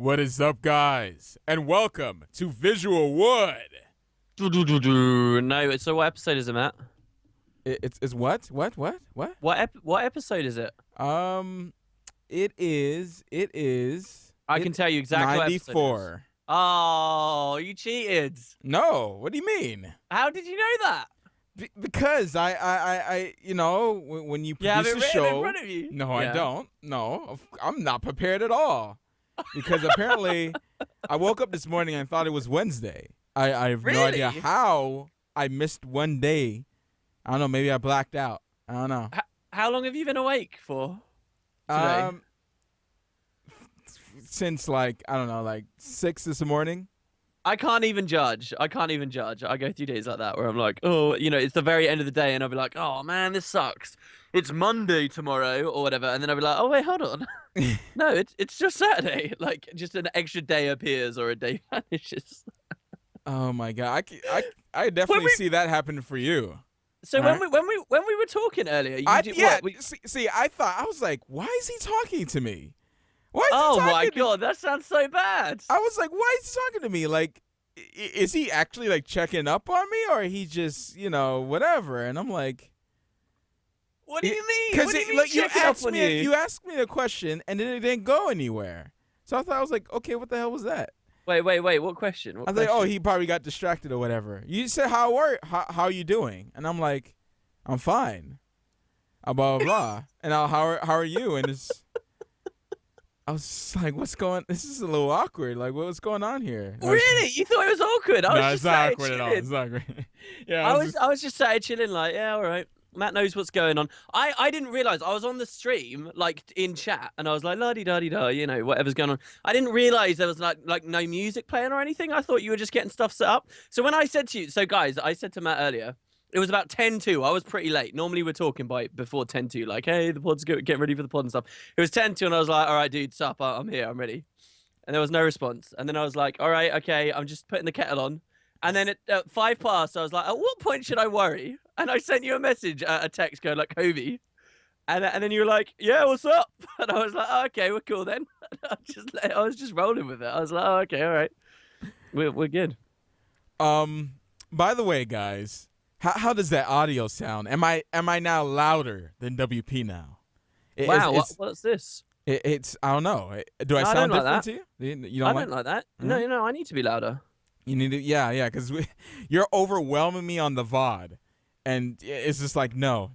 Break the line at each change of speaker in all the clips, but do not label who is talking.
What is up, guys? And welcome to VisualWood.
No, so what episode is it, Matt?
It's what? What
Episode is it?
It is.
I can tell you exactly
94.
what episode it is. Oh, you cheated.
No, what do you mean?
How did you know that?
Because I when you
You have
produce
it
a
written
show.
in front of you.
No,
Yeah.
I don't. No, I'm not prepared at all. Because apparently, I woke up this morning and thought it was Wednesday. I have no idea
Really?
how I missed one day. I don't know. Maybe I blacked out. I don't know.
How long have you been awake for? Today?
Since like I don't know, like 6 this morning.
I can't even judge. I go through days like that where I'm like, oh, it's the very end of the day, and I'll be like, oh man, this sucks. It's Monday tomorrow or whatever, and then I'll be like, oh wait, hold on. No, it's just Saturday. Like, just an extra day appears or a day vanishes.
Oh my god, I definitely see that happening for you.
So
Right.
when we were talking earlier,
I thought I was like, why is he talking to me? Why is he
oh
talking
my
to
god, that sounds so bad.
I was like, why is he talking to me? Like, is he actually like checking up on me, or he just whatever? And I'm like,
What do you mean?
because
What do you mean
like
checking up on you?
you asked me a question and then it didn't go anywhere. So I thought I was like, okay, what the hell was that?
Wait. What question?
I was like, oh, he probably got distracted or whatever. You said, how are you doing? And I'm like, I'm fine. Blah blah blah. And how are you? And I was just like, this is a little awkward. Like, what's going on here?
Really? You thought it was awkward?
No, it's not awkward at all. It's not awkward. Yeah,
I was just sat chilling, like, yeah, all right. Matt knows what's going on. I didn't realize I was on the stream, like in chat, and I was like, la di da di da, whatever's going on. I didn't realize there was like no music playing or anything. I thought you were just getting stuff set up. So when I said to you, so guys, I said to Matt earlier, it was about 10:02. I was pretty late. Normally we're talking before 10:02, like, hey, the pod's getting ready for the pod and stuff. It was 10:02, and I was like, all right, dude, sup, I'm here, I'm ready. And there was no response. And then I was like, all right, okay, I'm just putting the kettle on. And then at 5 past, I was like, at what point should I worry? And I sent you a message, a text going like, Hovey. And then you were like, yeah, what's up? And I was like, oh, okay, we're cool then. I was just rolling with it. I was like, oh, okay, all right. We're good.
By the way, guys, how does that audio sound? Am I now louder than WP now?
Wow, what's this?
It's I don't know. Do I
No, I
sound
don't
different
like
to you? You
I
don't
don't like that.
Mhm.
No, I need to be louder.
You need to, yeah, because you're overwhelming me on the VOD, and it's just like no.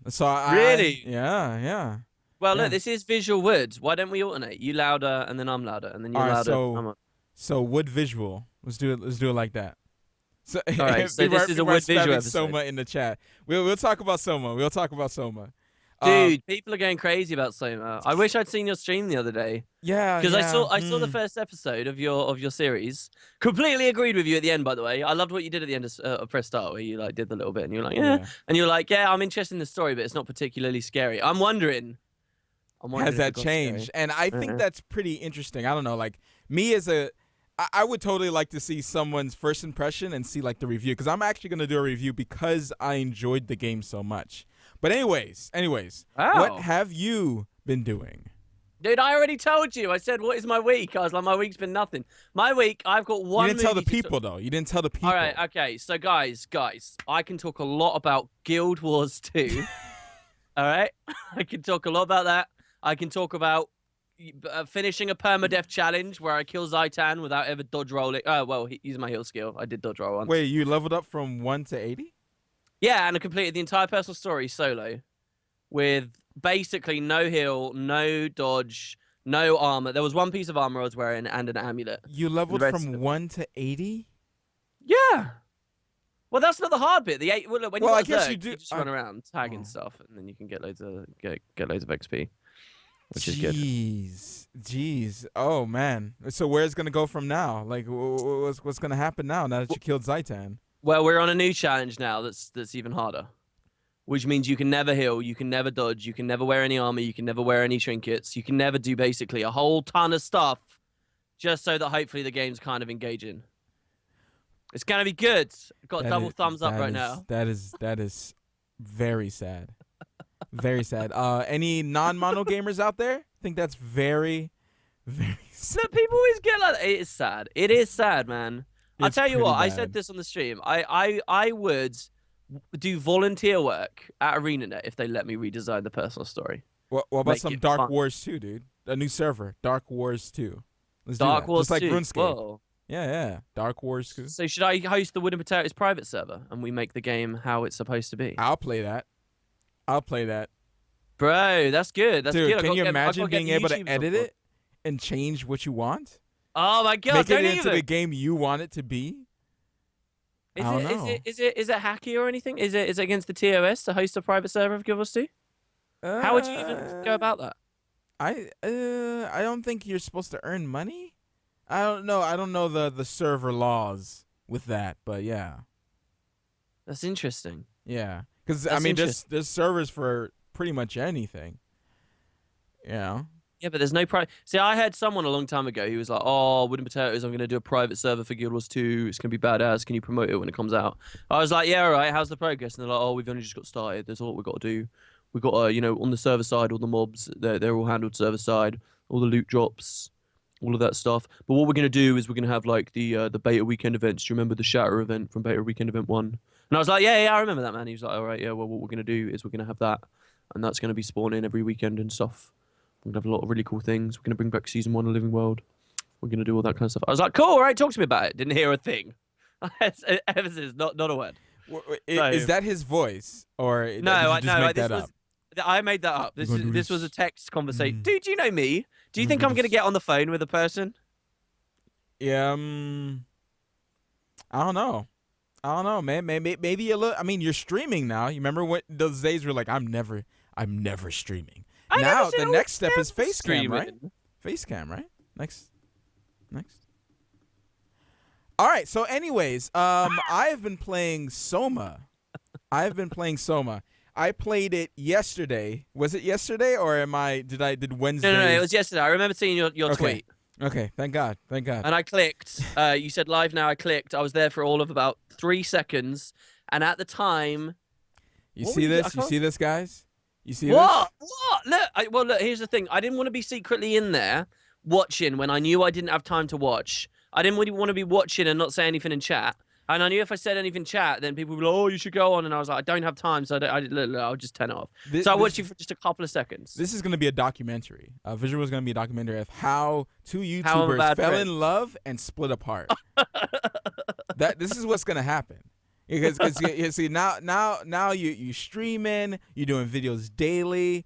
So
Really?
Yeah.
Well,
Yeah.
look, this is VisualWood. Why don't we alternate? You louder, and then I'm louder, and then you're
All right,
louder.
so wood visual. Let's do it like that. So,
All right, so
people
this is a
people are
wood visual
spamming
episode.
SOMA in the chat. We'll talk about SOMA.
Dude, people are going crazy about SOMA. I wish I'd seen your stream the other day.
Yeah,
Because I saw the
mm.
first episode of your series. Completely agreed with you at the end, by the way. I loved what you did at the end of Press Start, where you like did the little bit, and you were like, yeah. And you were like, yeah, I'm interested in the story, but it's not particularly scary. I'm wondering
Has
if
that
it got
changed?
scary.
And I think that's pretty interesting. I don't know, like me I would totally like to see someone's first impression and see like the review, because I'm actually gonna do a review because I enjoyed the game so much. But anyways,
Wow.
what have you been doing?
Dude, I already told you. I said, what is my week? I was like, my week's been nothing. My week, I've got one.
You didn't tell the
movie to
people though. You didn't tell the people.
All right, okay. So guys, I can talk a lot about Guild Wars 2. All right? I can talk a lot about that. I can talk about finishing a permadeath challenge where I kill Zaitan without ever dodge rolling. Oh, well, use my heal skill. I did dodge roll once.
Wait, you leveled up from 1 to 80?
Yeah, and I completed the entire personal story solo with basically no heal, no dodge, no armor. There was one piece of armor I was wearing and an amulet.
You leveled
The rest
from
of it-
1 to 80?
Yeah. Well, that's not the hard bit. When you
Well, I
got
guess
Zerg,
you do-
just run around tagging stuff, and then you can get loads of XP, which is good.
Jeez. Oh man. So where's it gonna go from now? Like, what's gonna happen now that you killed Zaitan?
Well, we're on a new challenge now that's even harder, which means you can never heal, you can never dodge, you can never wear any armor, you can never wear any trinkets, you can never do basically a whole ton of stuff, just so that hopefully the game's kind of engaging. It's gonna be good. Got double thumbs up right now.
That is very sad. Very sad. Any non-mono gamers out there? I think that's very, Very sad.
Look, people always get like that. It is sad. It is sad, man. I'll
It's
tell you
pretty
what. I
bad.
said this on the stream. I would do volunteer work at ArenaNet if they let me redesign the personal story.
What about
Make
some
it
Dark
fun.
Wars 2, dude? A new server, Dark Wars 2. Let's do
Dark
that.
Wars
Just like
2.
RuneScape.
Whoa.
Yeah. Dark Wars 2.
So should I host the Wood and Potatoes private server and we make the game how it's supposed to be?
I'll play that.
Bro, that's good. That's
Dude,
good.
can you imagine
I've got to
being
get
able
the
to
YouTubers
edit
on board.
it and change what you want?
Oh my god!
Make
Don't
it into
even.
the game you want it to be? I don't know.
Is it hacky or anything? Is it against the TOS to host a private server of Guild Wars 2? How would you even go about that?
I don't think you're supposed to earn money. I don't know the server laws with that, but yeah.
That's interesting.
Yeah. Cuz I
That's
mean
interesting.
there's servers for pretty much anything. You know.
Yeah, but there's no private. See, I had someone a long time ago who was like, "Oh, Wood and Potatoes, I'm going to do a private server for Guild Wars 2. It's going to be badass. Can you promote it when it comes out?" I was like, "Yeah, all right. How's the progress?" And they're like, "Oh, we've only just got started. There's a lot we've got to do. We've got, on the server side, all the mobs, they're all handled server side, all the loot drops, all of that stuff. But what we're going to do is we're going to have like the beta weekend events. Do you remember the Shatter event from beta weekend event 1? And I was like, yeah, I remember that, man. He was like, all right, yeah, well, what we're going to do is we're going to have that. And that's going to be spawning every weekend and stuff. We're going to have a lot of really cool things. We're going to bring back Season 1 of Living World. We're going to do all that kind of stuff. I was like, cool, all right, talk to me about it. Didn't hear a thing. Ever since, not a word.
Is that his voice or did you just make that up?
I made that up. This was a text conversation. Dude, do you know me? Do you think I'm going to get on the phone with a person?
Yeah, I don't know. Maybe a little. I mean, you're streaming now. You remember what those days were like? I'm never streaming. Now the next step is face cam, right? Face cam, right? Next. All right. So, anyways, I've been playing SOMA. I played it yesterday. Was it yesterday or did Wednesday?
No, it was yesterday. I remember seeing your
Okay.
tweet.
Okay, thank God.
And I clicked. You said live now. I clicked. I was there for all of about 3 seconds. And at the time,
You
What
see
were you-
this? You see this, guys? You see
what? Look, here's the thing. I didn't want to be secretly in there watching when I knew I didn't have time to watch. I didn't really want to be watching and not say anything in chat. And I knew if I said anything in chat, then people would be like, oh, you should go on. And I was like, I don't have time, so I'll just turn it off. So I watched you for just a couple of seconds.
This is going to be a documentary. Visual is going to be a documentary of how two
How I'm a
YouTubers
bad
fell
friend.
in love and split apart. This is what's going to happen. Because you see now you streaming, you're doing videos daily.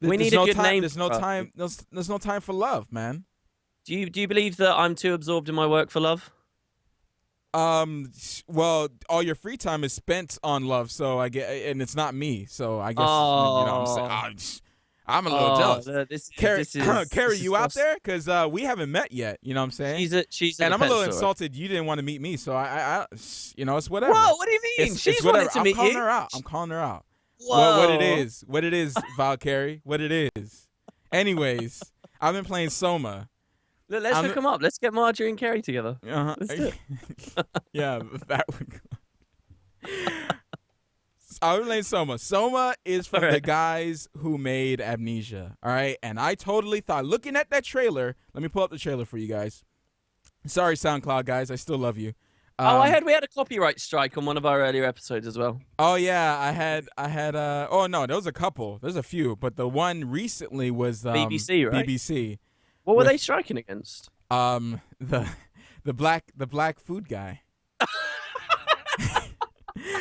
We need a good name
There's no
for it.
time. There's no time for love, man.
Do you believe that I'm too absorbed in my work for love?
Well, all your free time is spent on love, so I get, and it's not me, so I guess you know what I'm saying. I'm a little jealous. Carrie, you out there? Because we haven't met yet. You know what I'm saying?
She's
and I'm a little
insulted.
insulted you didn't want to meet me, so I it's whatever.
Whoa, what do you mean? She's
whatever.
wanted to meet you.
I'm calling her out.
Whoa.
What it is, Valkyrie, what it is. Anyways, I've been playing SOMA.
Let's hook them up. Let's get Marjorie and Carrie together.
Let's
do it.
Yeah, that would go. I've been playing SOMA. SOMA is from the guys who made Amnesia. All right, and I totally thought, looking at that trailer, let me pull up the trailer for you guys. Sorry, SoundCloud guys, I still love you.
I heard we had a copyright strike on one of our earlier episodes as well.
Oh yeah, I had oh no, there was a couple. There's a few, but the one recently was
BBC, right?
BBC.
What were they striking against?
The black food guy.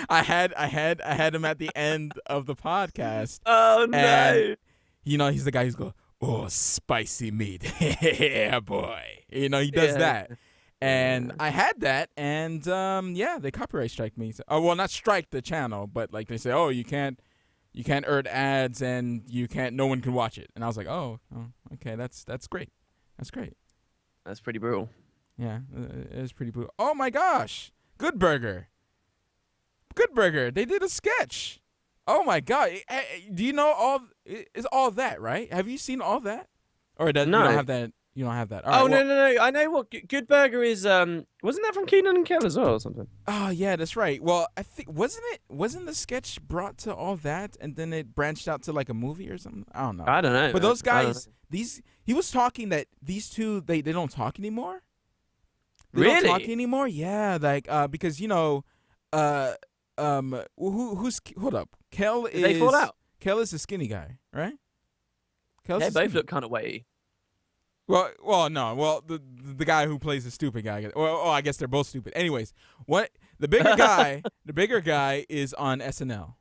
I had him at the end of the podcast.
Oh no.
And, he's the guy who's going, oh, spicy meat. Yeah, boy. He does that. And I had that, and they copyright strike me. So, well, not strike the channel, but like they say, oh, you can't earn ads, and no one can watch it. And I was like, oh, okay, that's great. That's great.
That's pretty brutal.
Yeah, it is pretty brutal. Oh my gosh, Good Burger. They did a sketch. Oh my god, do you know all that, right? Have you seen all that, or you don't have that? You don't have that. All right,
Oh
well,
no! I know what Good Burger is. Wasn't that from Keenan and Kel as well, or something?
oh yeah, that's right. Well, I think wasn't the sketch brought to all that, and then it branched out to like a movie or something. I don't know.
I don't know.
But those
I don't
guys, he was talking that these two they don't talk anymore. They
Really?
don't talk anymore. Yeah, like because who's hold up? Kel is
they fall out?
Kel is the skinny guy, right? Kel's
They
the
both
skinny-
look kind of weighty.
Well, no. Well, the guy who plays the stupid guy. Well, I guess they're both stupid. Anyways, what the bigger guy? The bigger guy is on SNL,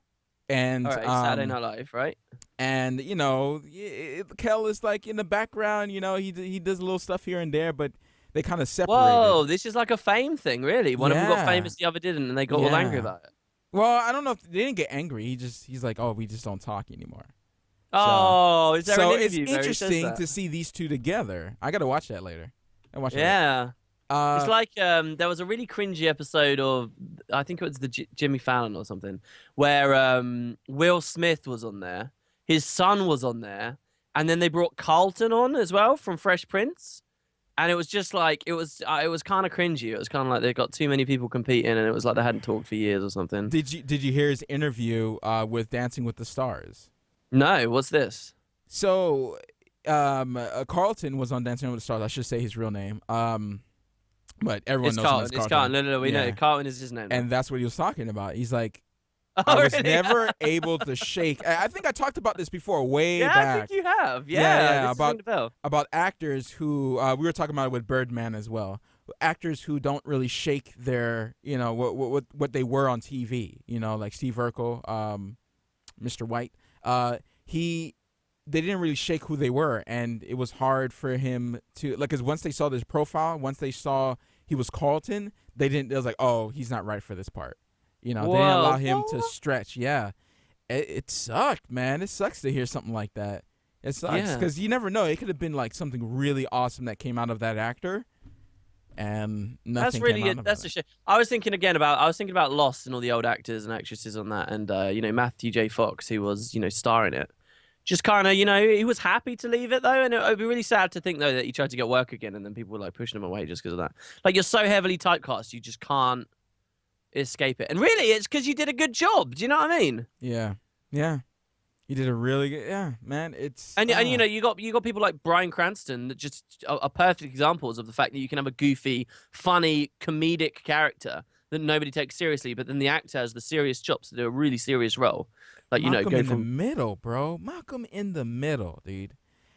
and
All right, Saturday Night Live, right?
and Kel is like in the background. He does a little stuff here and there, but they kind of separated.
Whoa, this is like a fame thing, really. One of them got
Yeah.
famous, the other didn't, and they got all angry about it.
Well, I don't know if they didn't get angry. He's like, oh, we just don't talk anymore.
Oh, is there
So
an
it's
interview where he says
interesting
that?
to see these two together. I gotta watch that later. I watch it later.
Yeah.
Uh,
It's like there was a really cringy episode of, I think it was the Jimmy Fallon or something, where Will Smith was on there, his son was on there, and then they brought Carlton on as well from Fresh Prince, and it was just like it was kind of cringy. It was kind of like they got too many people competing, and it was like they hadn't talked for years or something.
Did you hear his interview with Dancing with the Stars?
No, what's this?
So, Carlton was on Dancing with the Stars. I should say his real name. But everyone
It's
knows
Carlton.
him as
It's
Carlton.
Carlton. No, we know.
Yeah.
Carlton is his name.
And that's what he was talking about. He's like,
oh,
I was
really?
never able to shake. I think I talked about this before, way
Yeah,
back.
I think you have.
Yeah,
Yeah, this
about-
ringing the bell.
About actors who we were talking about it with Birdman as well. Actors who don't really shake their, what they were on TV. Like Steve Urkel, Mr. White. They didn't really shake who they were, and it was hard for him to because once they saw this profile, once they saw he was Carlton, they didn't. It was like, oh, he's not right for this part. They didn't allow him to stretch. Yeah, it sucked, man. It sucks to hear something like that. It sucks because you never know. It could have been like something really awesome that came out of that actor, and nothing.
That's a shame. I was thinking about Lost and all the old actors and actresses on that, and Matthew J. Fox, who was starring it. Just kind of, he was happy to leave it though, and it would be really sad to think though that he tried to get work again, and then people were like pushing him away just because of that. Like you're so heavily typecast, you just can't escape it. And really, it's because you did a good job. Do you know what I mean?
Yeah. You did a really good. Yeah, man. It's
and you got people like Bryan Cranston that just are perfect examples of the fact that you can have a goofy, funny, comedic character that nobody takes seriously, but then the actor has the serious chops to do a really serious role. Like
Malcolm
go
in
from
the middle, bro. Malcolm in the Middle, dude.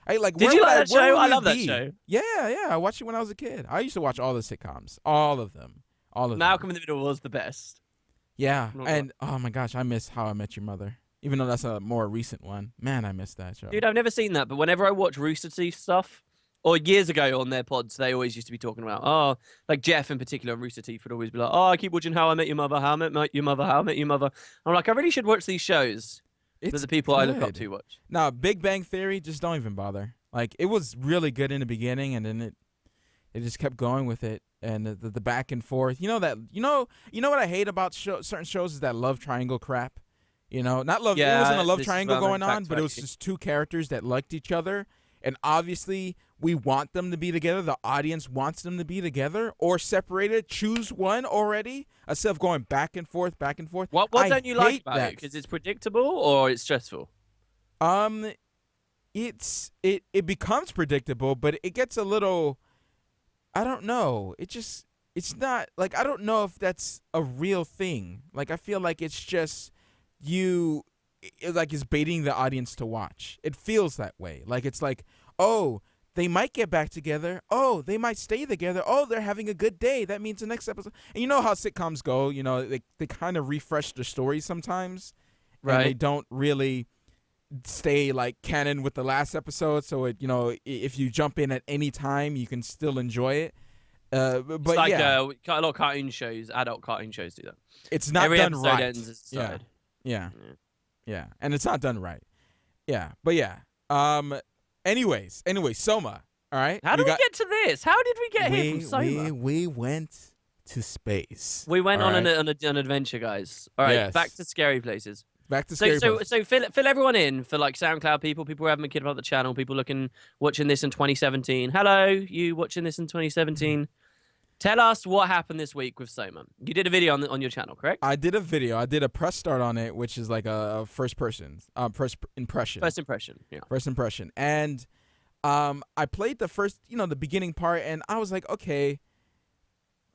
Did
Did you like that show? I love that show.
Yeah. I watched it when I was a kid. I used to watch all the sitcoms, all of them.
Malcolm in the Middle was the best.
Yeah, and oh my gosh, I miss How I Met Your Mother. Even though that's a more recent one, man, I miss that show.
Dude, I've never seen that, but whenever I watch Rooster Teeth stuff, or years ago on their pods, they always used to be talking about, like Jeff in particular on Rooster Teeth would always be like, I keep watching How I Met Your Mother, How I Met Your Mother, How I Met Your Mother. I'm like, I really should watch these shows. That the people I look up to watch.
Now, Big Bang Theory, just don't even bother. Like, it was really good in the beginning, and then it just kept going with it, and the back and forth. You know what I hate about certain shows is that love triangle crap. Not love.
Yeah,
it wasn't a love
this is
triangle going on, but it was
back-to-back.
just two characters that liked each other, and obviously we want them to be together. The audience wants them to be together or separated. Choose one already instead of going back and forth, back and forth.
What don't you like about
that.
it? Because it's predictable or it's stressful?
It becomes predictable, but it gets a little. I don't know. It's not like I don't know if that's a real thing. Like I feel like it's just it's baiting the audience to watch. It feels that way. Like it's like, oh, they might get back together. Oh, they might stay together. Oh, they're having a good day. That means the next episode. And you know how sitcoms go. They kind of refresh the story sometimes,
Right?
And they don't really stay like canon with the last episode. So if you jump in at any time, you can still enjoy it. But
It's like
yeah,
a lot of cartoon shows, adult cartoon shows do that.
it's not
Every
done
episode
right.
ends as decided.
Yeah, and it's not done right. Yeah, but yeah. Anyways, SOMA. All right.
How did we get to this? How did we get here from SOMA?
We went to space.
We went
All
on
right?
an adventure, guys. All right,
Yes.
back to scary places.
Back to
So
scary
so
posts.
so fill everyone in for like SoundCloud people who haven't been about the channel, people watching this in 2017. Hello, you watching this in 2017. Tell us what happened this week with SOMA. You did a video on your channel, correct?
I did a video. I did a press start on it, which is like a first impression.
First impression. Yeah.
First impression. And I played the first, the beginning part, and I was like, okay,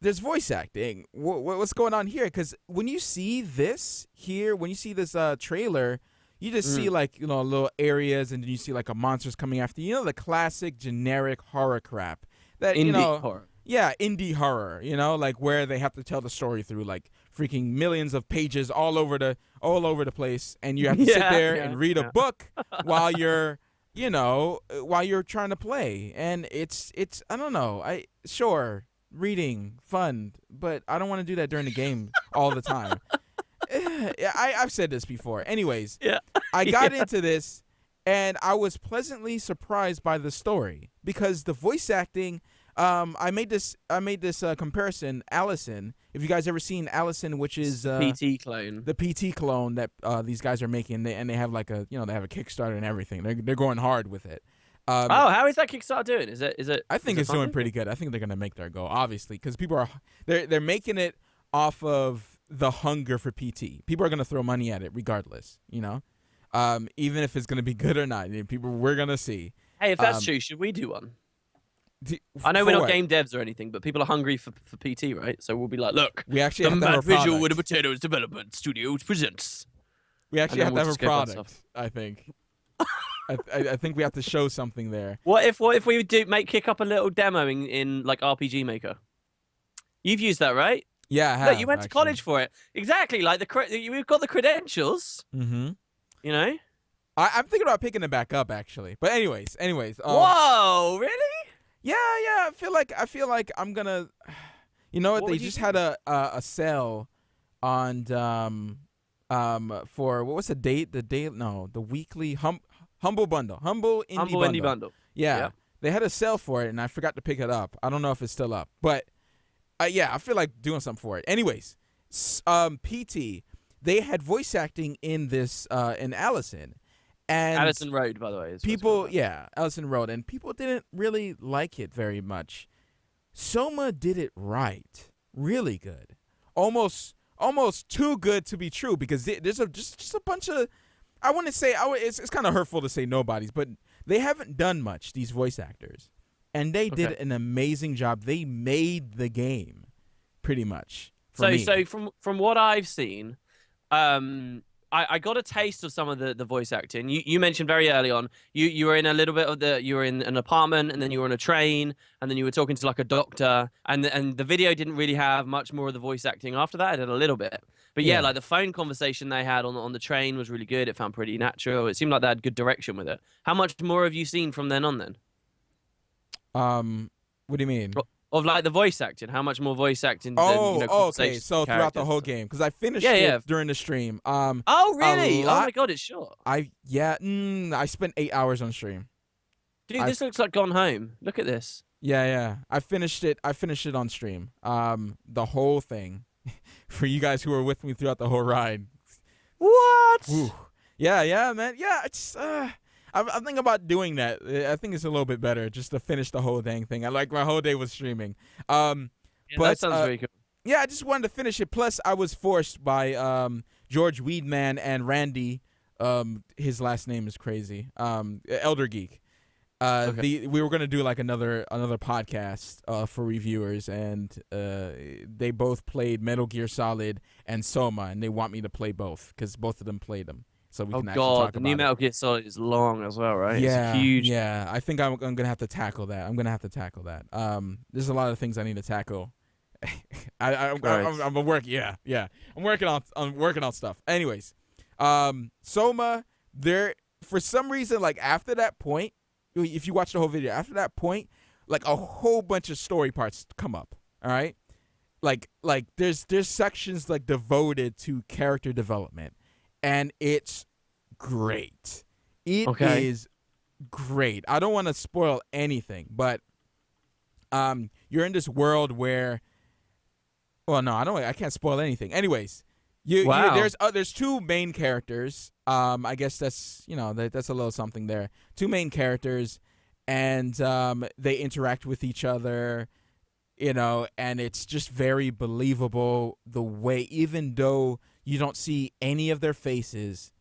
there's voice acting. What's going on here? Because when you see this here, when you see this trailer, you just see like, little areas, and then you see like a monsters coming after you. You know, the classic generic horror crap. That,
Indie horror.
Yeah, indie horror, like where they have to tell the story through like freaking millions of pages all over the place, and you have to sit there and read a book while you're, while you're trying to play. And it's I don't know. Sure, reading fun, but I don't want to do that during the game all the time. I've said this before. Anyways, I got into this, and I was pleasantly surprised by the story because the voice acting. I made this comparison. Allison, if you guys ever seen Allison, which is
PT clone,
the PT clone that these guys are making, and they have like a they have a Kickstarter and everything. They're going hard with it.
How is that Kickstarter doing? Is it?
I think it's doing pretty good. I think they're gonna make their goal, obviously, because people are they're making it off of the hunger for PT. People are gonna throw money at it regardless. Even if it's gonna be good or not. We're gonna see.
Hey, if that's true, should we do one? I know we're not game devs or anything, but people are hungry for PT, right? So we'll be like, look,
we actually have to have a
VisualWood and Potatoes Development Studios presents.
We actually have to have a product, I think. I think we have to show something there.
What if we kick up a little demo in like RPG Maker? You've used that, right?
Yeah, I have.
Look, you went to college for it. Exactly. Like we've got the credentials.
Mm-hmm.
I'm
thinking about picking it back up, actually. But anyways.
Whoa, really?
Yeah. I feel like I'm gonna. You know what? They just had a sale on for what was the date? The weekly Humble Bundle, Humble Indie Bundle. Yeah, they had a sale for it, and I forgot to pick it up. I don't know if it's still up, but I feel like doing something for it. Anyways, PT, they had voice acting in this in Allison. And
Allison Road, by the way.
Allison Road. And people didn't really like it very much. SOMA did it right. Really good. Almost too good to be true, because there's just a bunch of, I wouldn't say, it's kind of hurtful to say nobodies, but they haven't done much, these voice actors. And they did an amazing job. They made the game, pretty much.
So from what I've seen, I got a taste of some of the voice acting. You mentioned very early on, you were in a little bit of you were in an apartment, and then you were on a train, and then you were talking to like a doctor, and the video didn't really have much more of the voice acting after that. It did a little bit. But yeah, like the phone conversation they had on the train was really good. It felt pretty natural. It seemed like they had good direction with it. How much more have you seen from then on then?
What do you mean?
Of like the voice acting, how much more voice acting?
Okay. So throughout the whole game, because I finished it during the stream.
Oh really? Oh my god, it's short.
I spent 8 hours on stream.
Dude, this looks like Gone Home. Look at this.
Yeah. I finished it on stream. The whole thing, for you guys who were with me throughout the whole ride.
What?
Whew. Yeah, man. Yeah, it's I'm thinking about doing that. I think it's a little bit better just to finish the whole dang thing. My whole day was streaming. But
that sounds very cool.
Yeah, I just wanted to finish it. Plus, I was forced by George Weedman and Randy. His last name is crazy. Elder Geek. We were gonna do like another podcast for reviewers, and they both played Metal Gear Solid and SOMA, and they want me to play both because both of them played them. So we can actually talk about
the new Metal Gear Solid is long as well, right?
Yeah,
it's huge.
Yeah. I think I'm gonna have to tackle that. There's a lot of things I need to tackle. I'm working. Yeah. I'm working on stuff. Anyways, SOMA, there for some reason, like after that point, if you watch the whole video, after that point, like a whole bunch of story parts come up. All right, like there's sections like devoted to character development. And it's great. It is great. I don't want to spoil anything, but you're in this world where, well, no, I can't spoil anything. Anyways,
Wow.
There's two main characters. I guess that's that's a little something there. Two main characters, and they interact with each other, and it's just very believable the way, even though you don't see any of their faces,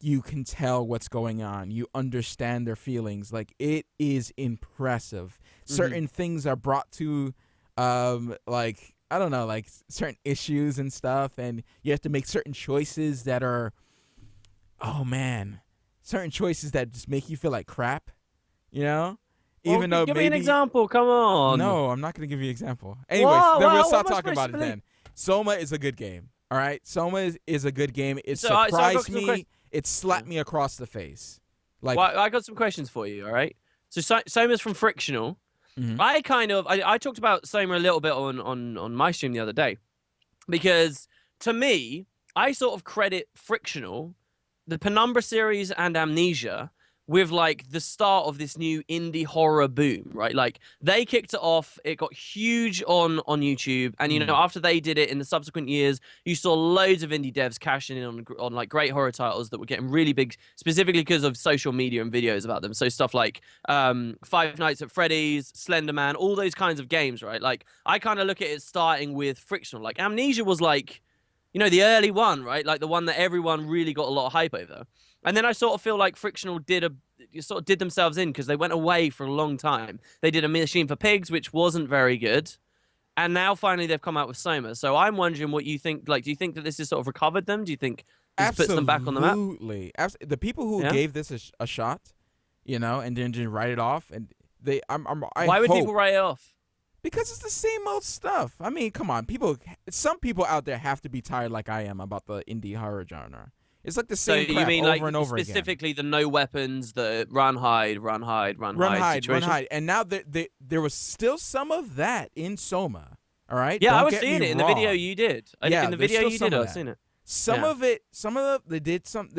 you can tell what's going on. You understand their feelings. Like, it is impressive. Certain things are brought to, like, I don't know, like certain issues and stuff, and you have to make certain choices that are, oh man, certain choices that just make you feel like crap, Even though
give
maybe,
me an example. Come on.
No, I'm not gonna give you an example. Anyways, then we'll stop talking about it. Then SOMA is a good game. All right, SOMA is a good game. It surprised me. It slapped me across the face. Like,
well, I got some questions for you. All right. So SOMA's from Frictional.
Mhm.
I talked about SOMA a little bit on my stream the other day, because to me, I sort of credit Frictional, the Penumbra series, and Amnesia with like the start of this new indie horror boom, right? Like, they kicked it off. It got huge on YouTube, and after they did it in the subsequent years, you saw loads of indie devs cashing in on like great horror titles that were getting really big, specifically because of social media and videos about them. So stuff like Five Nights at Freddy's, Slender Man, all those kinds of games, right? Like, I kind of look at it starting with Frictional. Like, Amnesia was like, the early one, right? Like the one that everyone really got a lot of hype over. And then I sort of feel like Frictional did themselves in, because they went away for a long time. They did a Machine for Pigs, which wasn't very good. And now finally they've come out with SOMA. So I'm wondering what you think. Like, do you think that this has sort of recovered them? Do you think this puts them back on the map?
Absolutely. The people who gave this a shot, and then just write it off, and
Why would people write it off?
Because it's the same old stuff. I mean, come on, some people out there have to be tired like I am about the indie horror genre. It's like the same crap over and over again.
Specifically the no weapons, the run, hide situation?
And now there was still some of that in SOMA. All right.
Yeah, I was seeing it in the video you did. In the video you did, I was seeing it.
They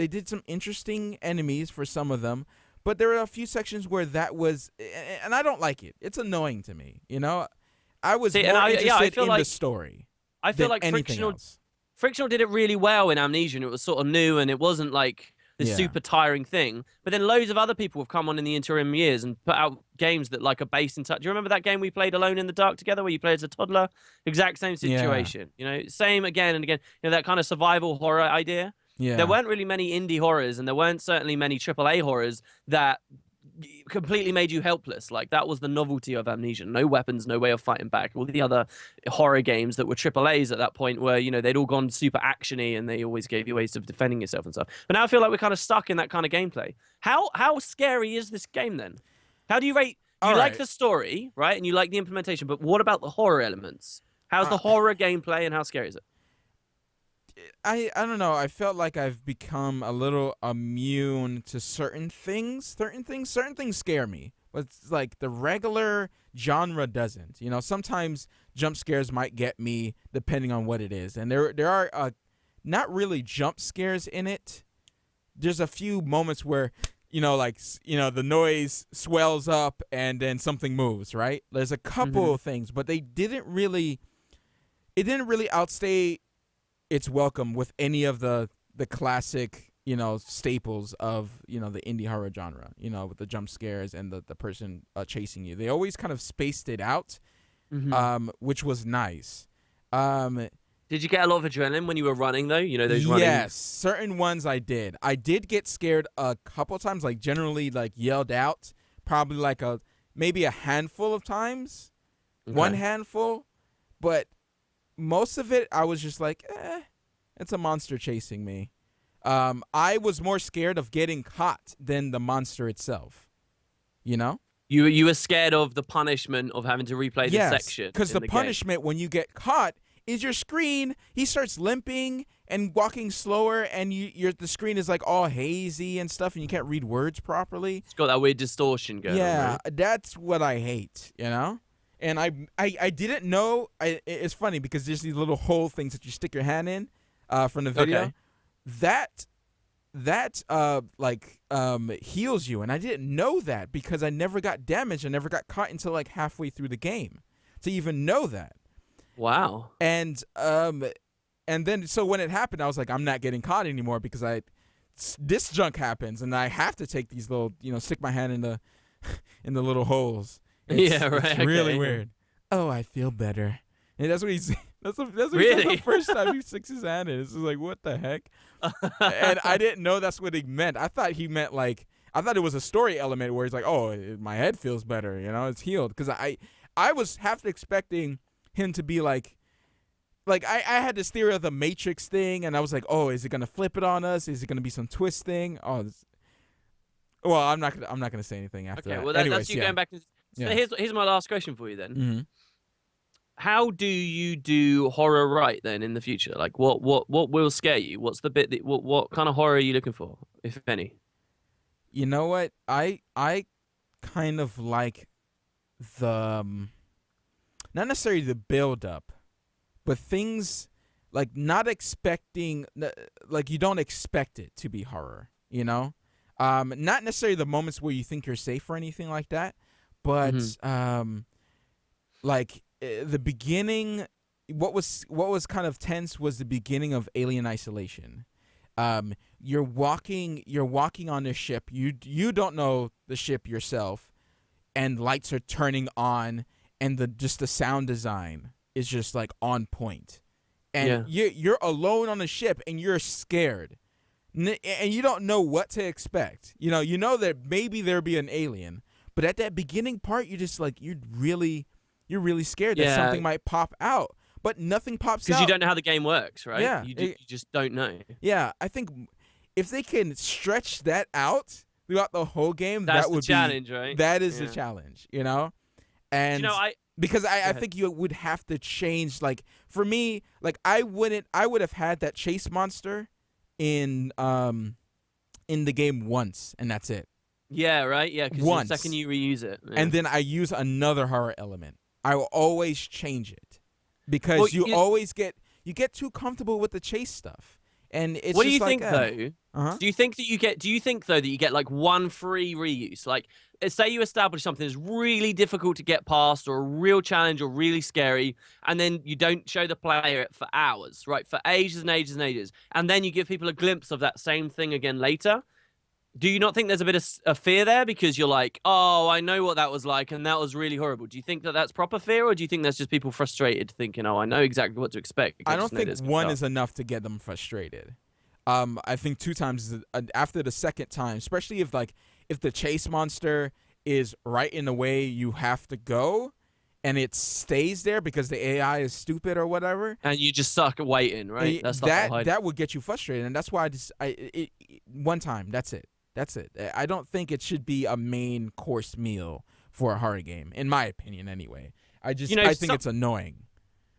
did some interesting enemies for some of them, but there were a few sections where that was, and I don't like it. It's annoying to me. I was more interested in the story.
I feel like Frictional did it really well in Amnesia, and it was sort of new, and it wasn't like this super tiring thing. But then loads of other people have come on in the interim years and put out games that like are based in touch. Do you remember that game we played Alone in the Dark together, where you played as a toddler? Exact same situation. Same again and again. That kind of survival horror idea. Yeah. There weren't really many indie horrors, and there weren't certainly many AAA horrors that completely made you helpless. Like, that was the novelty of Amnesia. No weapons, no way of fighting back. All the other horror games that were AAAs at that point were, they'd all gone super actiony, and they always gave you ways of defending yourself and stuff. But now I feel like we're kind of stuck in that kind of gameplay. How scary is this game then? How do you rate? You like the story, right? And you like the implementation, but what about the horror elements? How's the horror gameplay, and how scary is it?
I don't know. I felt like I've become a little immune to certain things. Certain things scare me, but it's like the regular genre doesn't. Sometimes jump scares might get me depending on what it is, and there are not really jump scares in it. There's a few moments where the noise swells up and then something moves. Right? There's a couple of things, but it didn't really outstay its welcome with any of the classic, staples of, the indie horror genre, with the jump scares and the person chasing you. They always kind of spaced it out, which was nice.
Did you get a lot of adrenaline when you were running, though? Those running?
Yes, certain ones I did. I did get scared a couple times, like generally like yelled out, probably like maybe a handful of times, one handful, but most of it, I was just like, it's a monster chasing me. I was more scared of getting caught than the monster itself. You
were scared of the punishment of having to replay the section.
Because the punishment when you get caught is your screen. He starts limping and walking slower, and the screen is like all hazy and stuff, and you can't read words properly.
It's got that weird distortion going on.
Yeah, that's what I hate. And I didn't know. It's funny because there's these little hole things that you stick your hand in from the video.
Okay.
That heals you, and I didn't know that because I never got damaged. I never got caught until like halfway through the game to even know that.
Wow.
And and then so when it happened, I was like, I'm not getting caught anymore because this junk happens, and I have to take these little, stick my hand in the in the little holes.
Yeah, right.
It's really
okay.
weird. Oh, I feel better. And that's what he's. That's what
Really?
he said the first time he sticks his hand in. It's just like, what the heck? And I didn't know that's what he meant. I thought he meant I thought it was a story element where he's like, oh, my head feels better. It's healed. Because I was half expecting him to be like I had this theory of the Matrix thing, and I was like, oh, is it gonna flip it on us? Is it gonna be some twist thing? Well, I'm not gonna say anything after that.
Well,
Anyways,
that's you going back. So
Yeah.
here's my last question for you then.
Mm-hmm.
How do you do horror right then in the future? Like what will scare you? What's the bit that what kind of horror are you looking for, if any?
You know what? I kind of like the not necessarily the build up, but things like not expecting, like you don't expect it to be horror, not necessarily the moments where you think you're safe or anything like that, but like the beginning, what was kind of tense was the beginning of Alien Isolation. You're walking on this ship. You don't know the ship yourself, and lights are turning on, and the sound design is just like on point, and you're alone on the ship, and you're scared, and you don't know what to expect. You know that maybe there'll be an alien, but at that beginning part, you're just like you're really scared that something might pop out, but nothing pops out
because you don't know how the game works, right?
Yeah,
you just don't know.
Yeah, I think if they can stretch that out throughout the whole game,
That's
that would
the challenge, right?
That is the challenge, And because I think you would have to change. Like for me, like I would have had that chase monster in the game once, and that's it.
Yeah, right. Yeah, because the second you reuse it,
and then I use another horror element, I will always change it because you always get too comfortable with the chase stuff. And it's
what do
just
you think though?
Uh-huh.
Do you think that you get like one free reuse? Like, say you establish something that's really difficult to get past, or a real challenge, or really scary, and then you don't show the player it for hours, right? For ages and ages and ages, and then you give people a glimpse of that same thing again later. Do you not think there's a bit of a fear there because you're like, oh, I know what that was like, and that was really horrible? Do you think that that's proper fear, or do you think that's just people frustrated thinking, oh, I know exactly what to expect?
I don't think one is enough to get them frustrated. I think 2 times after the second time, especially if the chase monster is right in the way you have to go, and it stays there because the AI is stupid or whatever,
and you just suck at waiting, right?
That would get you frustrated, and that's why one time. That's it. That's it. I don't think it should be a main course meal for a horror game, in my opinion, anyway. I think it's annoying.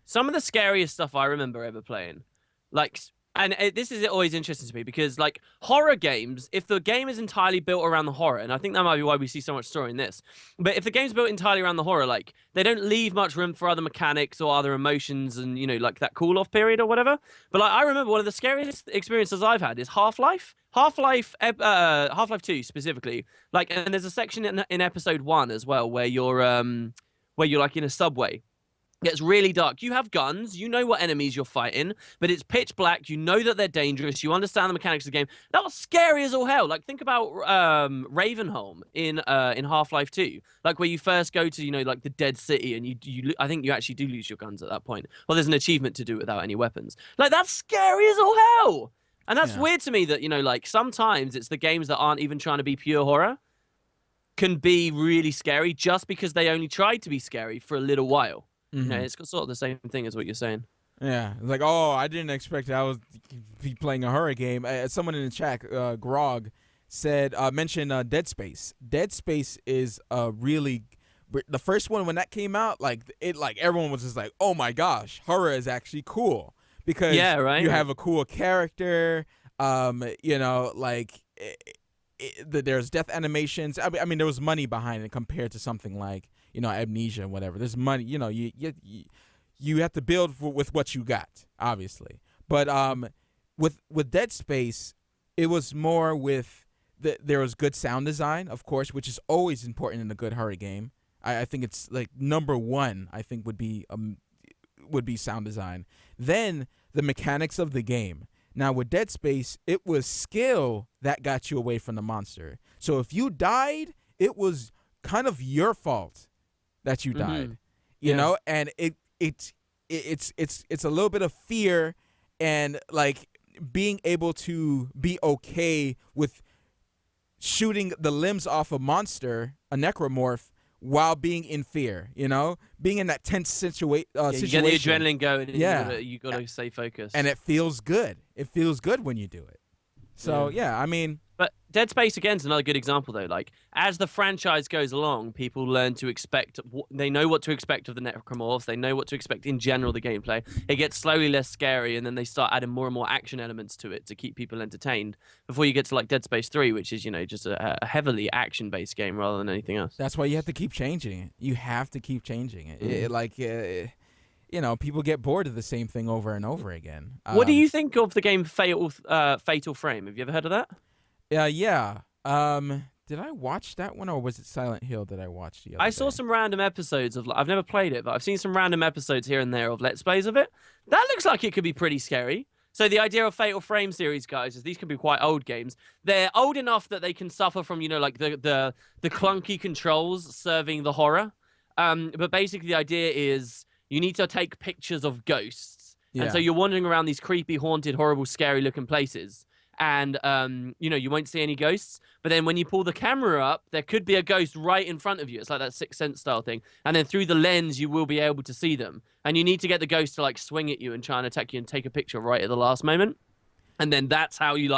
Some of the scariest stuff I remember ever playing, this is always interesting to me because, like, horror games, if the game is entirely built around the horror, and I think that might be why we see so much story in this, but if the game's built entirely around the horror, like, they don't leave much room for other mechanics or other emotions and, like that cool-off period or whatever. But, like, I remember one of the scariest experiences I've had is Half-Life 2 specifically. Like, and there's a section in episode 1 as well where you're like in a subway. It gets really dark. You have guns. You know what enemies you're fighting, but it's pitch black. You know that they're dangerous. You understand the mechanics of the game. That was scary as all hell. Like, think about Ravenholm in Half-Life 2. Like, where you first go to, like the dead city, and you I think you actually do lose your guns at that point. Well, there's an achievement to do it without any weapons. Like, that's scary as all hell. And that's weird to me that, like, sometimes it's the games that aren't even trying to be pure horror can be really scary just because they only tried to be scary for a little while.
Mm-hmm.
It's got sort of the same thing as what you're saying.
Yeah, like, oh, I didn't expect I was be playing a horror game. Someone in the chat, Grog, mentioned Dead Space. Dead Space is really the first one when that came out. Like everyone was just like, oh my gosh, horror is actually cool because you have a cool character. There's death animations. I mean, there was money behind it compared to something like Amnesia and whatever. There's money. You have to build with what you got, obviously. But with Dead Space, it was more with there was good sound design, of course, which is always important in a good horror game. I think it's like number one. I think would be sound design. Then the mechanics of the game. Now with Dead Space, it was skill that got you away from the monster. So if you died, it was kind of your fault that you died. You know, and it's a little bit of fear and like being able to be okay with shooting the limbs off a monster, a necromorph, while being in fear, you know, being in that tense situation.
You get the adrenaline going. And you gotta stay focused.
And it feels good. It feels good when you do it. So I mean.
But Dead Space again is another good example though. Like as the franchise goes along, people learn to expect. They know what to expect of the necromorphs. They know what to expect in general the gameplay. It gets slowly less scary, and then they start adding more and more action elements to it to keep people entertained. Before you get to like Dead Space 3, which is just a heavily action-based game rather than anything else.
That's why you have to keep changing it. You have to keep changing it. You know, people get bored of the same thing over and over again.
What do you think of the game Fatal Frame? Have you ever heard of that?
Yeah. Did I watch that one, or was it Silent Hill that I watched the other
I saw some random episodes of. I've never played it, but I've seen some random episodes here and there of Let's Plays of it. That looks like it could be pretty scary. So the idea of Fatal Frame series, guys, is these could be quite old games. They're old enough that they can suffer from, like the clunky controls serving the horror. But basically the idea is you need to take pictures of ghosts. Yeah. And so you're wandering around these creepy, haunted, horrible, scary-looking places. And, you won't see any ghosts. But then when you pull the camera up, there could be a ghost right in front of you. It's like that Sixth Sense style thing. And then through the lens, you will be able to see them. And you need to get the ghost to, like, swing at you and try and attack you and take a picture right at the last moment. And then that's how you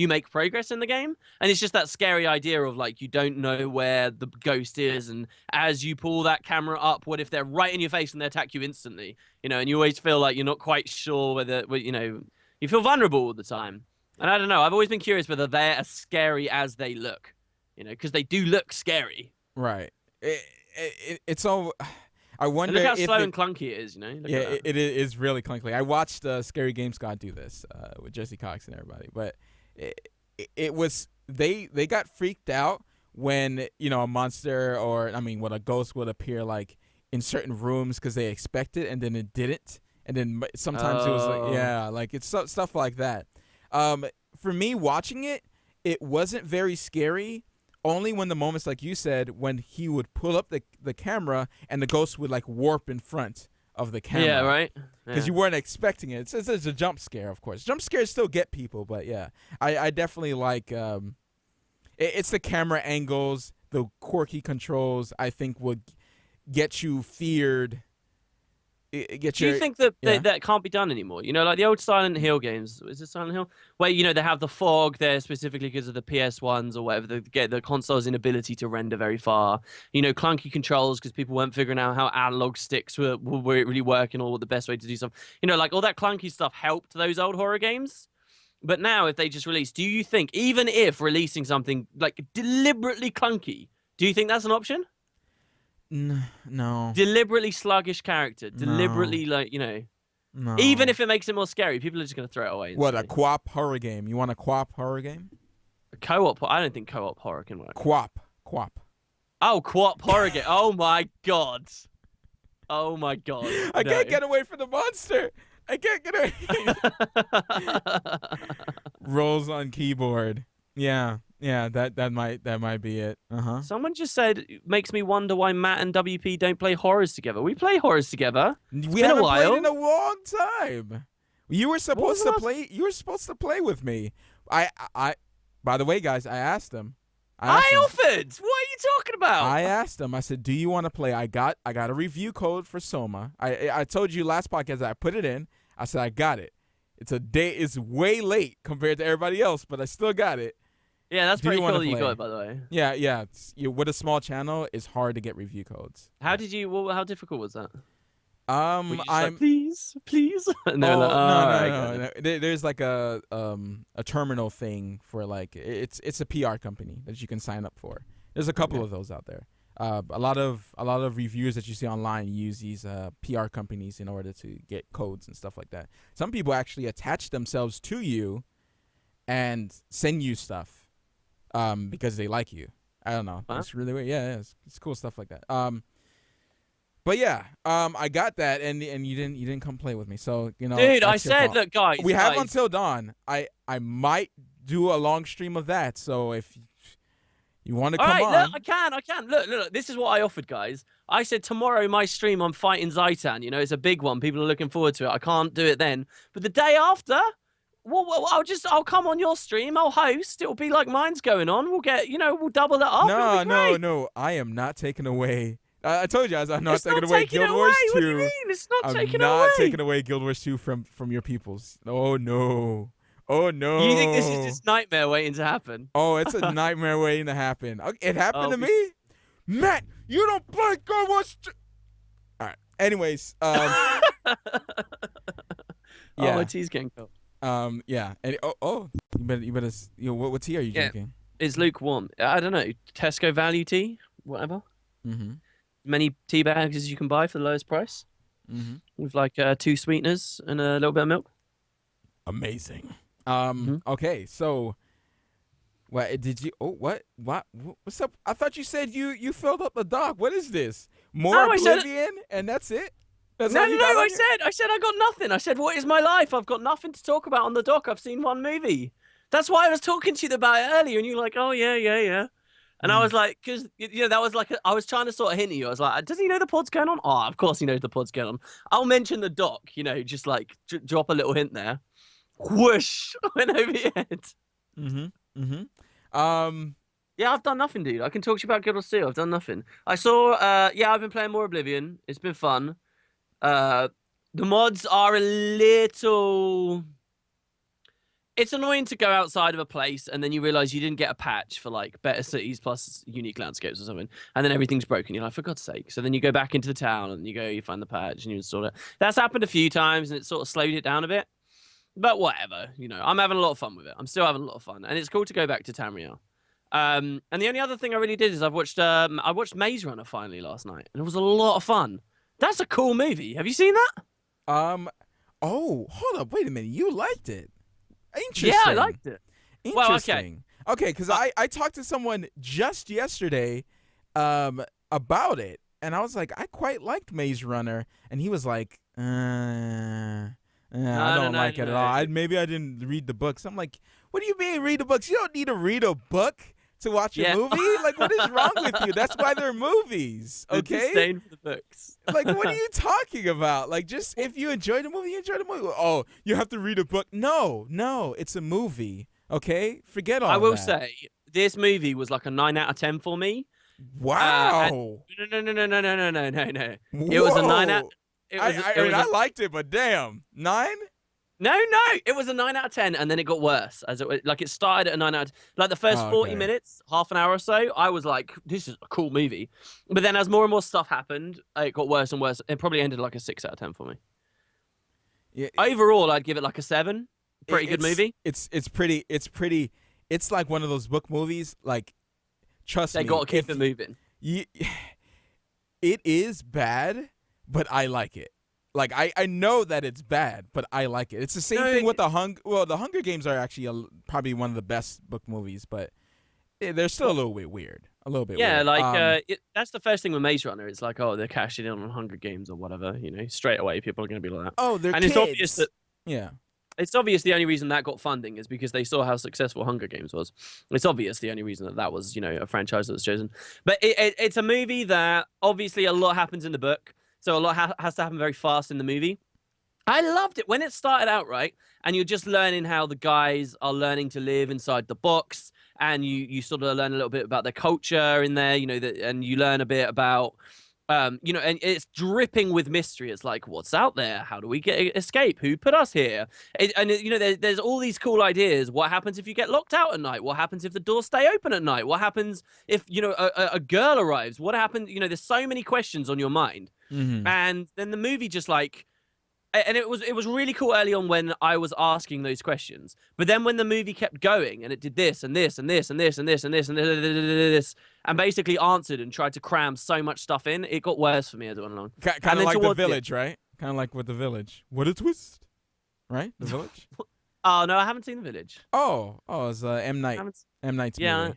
make progress in the game. And it's just that scary idea of, like, you don't know where the ghost is. And as you pull that camera up, what if they're right in your face and they attack you instantly? And you always feel like you're not quite sure whether, you feel vulnerable all the time. And I don't know. I've always been curious whether they're as scary as they look, because they do look scary.
Right. It's all. I wonder.
And look how slow and clunky it is.
It is really clunky. I watched Scary Game Scott do this with Jesse Cox and everybody, but it was they got freaked out when a monster or when a ghost would appear like in certain rooms because they expect it and then it didn't, and then sometimes it was like it's stuff like that. For me, watching it, it wasn't very scary. Only when the moments, like you said, when he would pull up the camera and the ghost would like warp in front of the camera.
Yeah, right.
Because you weren't expecting it. It's a jump scare, of course. Jump scares still get people, but yeah, I definitely like. It's the camera angles, the quirky controls. I think would get you feared.
Do you think that that can't be done anymore? Like the old Silent Hill games. Is it Silent Hill? Where, they have the fog there specifically because of the PS1s or whatever. The console's inability to render very far. Clunky controls because people weren't figuring out how analog sticks were really working or what the best way to do something. Like all that clunky stuff helped those old horror games. But now if they just release, do you think, even if releasing something like deliberately clunky, do you think that's an option?
No.
Deliberately sluggish character. Deliberately,
No.
Even if it makes it more scary, people are just going to throw it away.
What, a co-op horror game? You want a co-op horror game?
Co-op? I don't think co-op horror can work.
Co-op.
Oh, co-op horror game. Oh, my God.
I can't get away from the monster. I can't get away. Rolls on keyboard. Yeah, that might be it.
Someone just said, makes me wonder why Matt and WP don't play horrors together. We play horrors together.
We haven't played in a long time. You were supposed to play. You were supposed to play with me. I. By the way, guys, I asked him.
I offered. What are you talking about?
I asked him. I said, "Do you want to play?" I got a review code for SOMA. I told you last podcast that I put it in. I said I got it. It's way late compared to everybody else, but I still got it.
Yeah, that's pretty cool that you got it, by the way.
Yeah. With a small channel, it's hard to get review codes.
How difficult was that?
I'm
like, please.
No. There's like a terminal thing for like it's a PR company that you can sign up for. There's a couple of those out there. A lot of reviewers that you see online use these PR companies in order to get codes and stuff like that. Some people actually attach themselves to you and send you stuff because they like you. I don't know. Huh? It's really weird. Yeah, it's cool stuff like that. But yeah, I got that, and you didn't come play with me. So
Dude, I
that's your
said,
fault.
look, guys.
We have
guys,
until dawn. I might do a long stream of that. So if you want to
All
come
right,
on,
look, I can. Look. This is what I offered, guys. I said tomorrow my stream, I'm fighting Zaitan. It's a big one. People are looking forward to it. I can't do it then, but the day after, well, I'll come on your stream. I'll host. It'll be like mine's going on. We'll get, we'll double it up.
no. I am not taking away. I told you I'm not
It's
taking
not
away
taking
Guild
it
Wars
away.
2.
What do you mean? It's not
I'm
taking
not
away.
taking away Guild Wars 2 from your peoples. Oh no. Oh no.
You think this is just nightmare waiting to happen?
Oh, it's a nightmare waiting to happen. It happened to me. Matt, you don't play Guild Wars 2. All right. Anyways, yeah.
Oh, my tea's getting cold.
Yeah. And, you better. What tea are you drinking?
It's lukewarm. I don't know. Tesco value tea, whatever.
Mm-hmm.
Many tea bags as you can buy for the lowest price.
Mm-hmm.
With like 2 sweeteners and a little bit of milk.
Amazing.
Mm-hmm.
Okay. So, what did you? Oh, what? What's up? I thought you said you filled up the dock. What is this? More Oblivion, and that's it. That's
no,
all you
no,
got
no.
on
I
here?
said I got nothing. I said, what is my life? I've got nothing to talk about on the dock. I've seen one movie. That's why I was talking to you about it earlier, and you're like, oh yeah. And I was like, because that was like, I was trying to sort of hint at you. I was like, does he know the pod's going on? Oh, of course he knows the pod's going on. I'll mention the doc, just like drop a little hint there. Whoosh, went over your head. Yeah, I've done nothing, dude. I can talk to you about Guild Wars 2. I've done nothing. I saw, I've been playing more Oblivion. It's been fun. The mods are a little... It's annoying to go outside of a place and then you realize you didn't get a patch for like better cities plus unique landscapes or something, and then everything's broken. You're like, for God's sake. So then you go back into the town and you find the patch and you install it. That's happened a few times and it sort of slowed it down a bit. But whatever, I'm having a lot of fun with it. I'm still having a lot of fun, and it's cool to go back to Tamriel. And the only other thing I really did is I watched Maze Runner finally last night, and it was a lot of fun. That's a cool movie. Have you seen that?
Oh, hold up, wait a minute. You liked it? Interesting.
Yeah, I liked it.
Interesting. Well, okay, because I talked to someone just yesterday about it, and I was like, I quite liked Maze Runner, and he was like, I don't like it at all. Maybe I didn't read the books. I'm like, what do you mean read the books? You don't need to read a book to watch a movie. Like, what is wrong with you? That's why they're movies, okay?
Disdain for the books.
Like, what are you talking about? Like, just if you enjoy the movie, you enjoy the movie. Oh, you have to read a book. No, it's a movie, okay? Forget all that.
I will say, this movie was like a 9 out of 10 for me.
Wow.
No. It was a 9 out.
I liked it, but damn, 9?
No, it was a 9 out of 10, and then it got worse. It started at a 9 out of 10. Like the first 40 minutes, half an hour or so, I was like, this is a cool movie. But then as more and more stuff happened, it got worse and worse. It probably ended like a 6 out of 10 for me. Yeah. Overall, I'd give it like a 7. Pretty good movie.
It's pretty. It's like one of those book movies. Like, trust me,
they got to keep it moving.
It is bad, but I like it. Like, I know that it's bad, but I like it. It's the same thing with the Hunger Games are actually probably one of the best book movies, but they're still a little bit weird. A little bit weird.
Like, that's the first thing with Maze Runner. It's like, oh, they're cashing in on Hunger Games or whatever. Straight away, people are going to be like that.
Oh, they're kids.
It's obvious that...
Yeah.
It's obvious the only reason that got funding is because they saw how successful Hunger Games was. It's obvious the only reason that was, a franchise that was chosen. But it's a movie that obviously a lot happens in the book. So a lot has to happen very fast in the movie. I loved it when it started out, right? And you're just learning how the guys are learning to live inside the box. And you sort of learn a little bit about their culture in there, and you learn a bit about... and it's dripping with mystery. It's like, what's out there? How do we escape? Who put us here? There's all these cool ideas. What happens if you get locked out at night? What happens if the doors stay open at night? What happens if, a girl arrives? What happens? There's so many questions on your mind. Mm-hmm. And then the movie just like... And it was really cool early on when I was asking those questions. But then when the movie kept going and it did this and this and this and this and this and this and this and basically answered and tried to cram so much stuff in, it got worse for me as it went along.
Kind of like The Village, right? Kind of like with The Village. What a twist, right? The Village.
Oh no, I haven't seen The Village.
Oh, it's M Night's movie.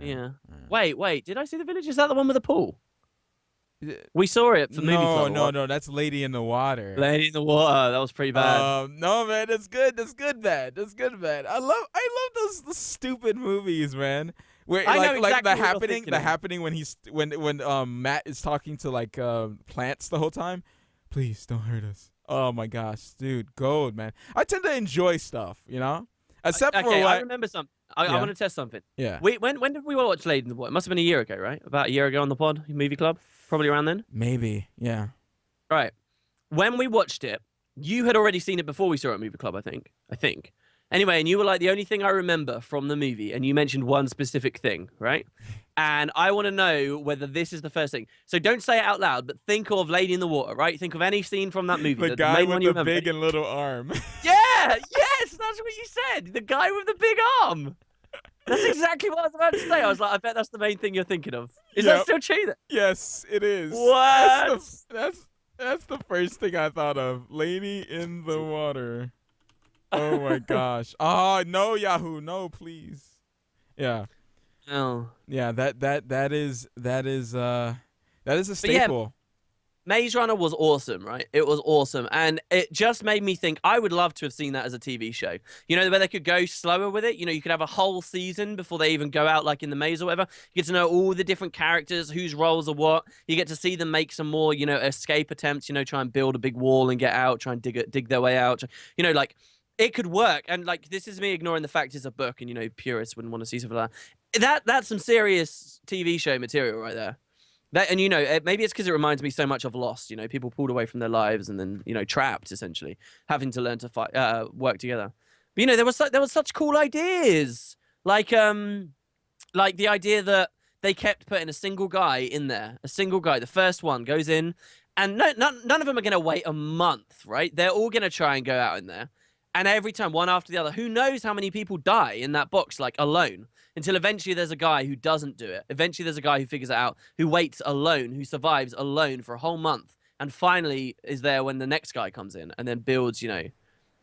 Yeah. Wait, did I see The Village? Is that the one with the pool? We saw it for movie
No,
club.
no, no. That's Lady in the Water.
Lady in the Water. That was pretty bad.
No, man. That's good. That's good, man. That's good, man. I love those stupid movies, man. Where
I know
like
exactly
the
what you're
happening,
thinking
the
of.
happening when Matt is talking to like plants the whole time. Please don't hurt us. Oh my gosh, dude, gold, man. I tend to enjoy stuff, you know, except for
Okay, I
what.
remember something. I
Yeah.
want to test something.
Yeah,
When did we watch Lady in the Water? It must have been a year ago, right? About a year ago on the pod, movie club, probably around then.
maybe. Yeah.
Right. When we watched it, you had already seen it before we saw it at movie club, I think. Anyway, and you were like, the only thing I remember from the movie, and you mentioned one specific thing, right? And I want to know whether this is the first thing. So don't say it out loud, but think of Lady in the Water, right? Think of any scene from that movie.
The guy
main
with
one you
the
remember.
big and little arm.
Yeah, yes, that's what you said. The guy with the big arm. That's exactly what I was about to say. I was like, I bet that's the main thing you're thinking of. Is that still true?
Yes, it is.
What?
That's the first thing I thought of. Lady in the Water. Oh my gosh. Oh no, Yahoo, no, please. Yeah.
Oh.
Yeah, that is a
yeah,
staple.
Maze Runner was awesome, right? It was awesome. And it just made me think I would love to have seen that as a TV show. You know, where they could go slower with it. You know, you could have a whole season before they even go out like in the maze or whatever. You get to know all the different characters, whose roles are what. You get to see them make some more, you know, escape attempts, you know, try and build a big wall and get out, try and dig their way out. You know, like, it could work. And like, this is me ignoring the fact it's a book and, you know, purists wouldn't want to see something like that. That's some serious TV show material right there. That, and you know, maybe it's because it reminds me so much of Lost. You know, people pulled away from their lives and then, you know, trapped essentially, having to learn to fight, work together. But you know, there was such cool ideas, like the idea that they kept putting a single guy in there, a single guy. The first one goes in, and none of them are gonna wait a month, right? They're all gonna try and go out in there, and every time, one after the other, who knows how many people die in that box, like alone. Until eventually there's a guy who doesn't do it. Eventually there's a guy who figures it out, who waits alone, who survives alone for a whole month, and finally is there when the next guy comes in and then builds, you know,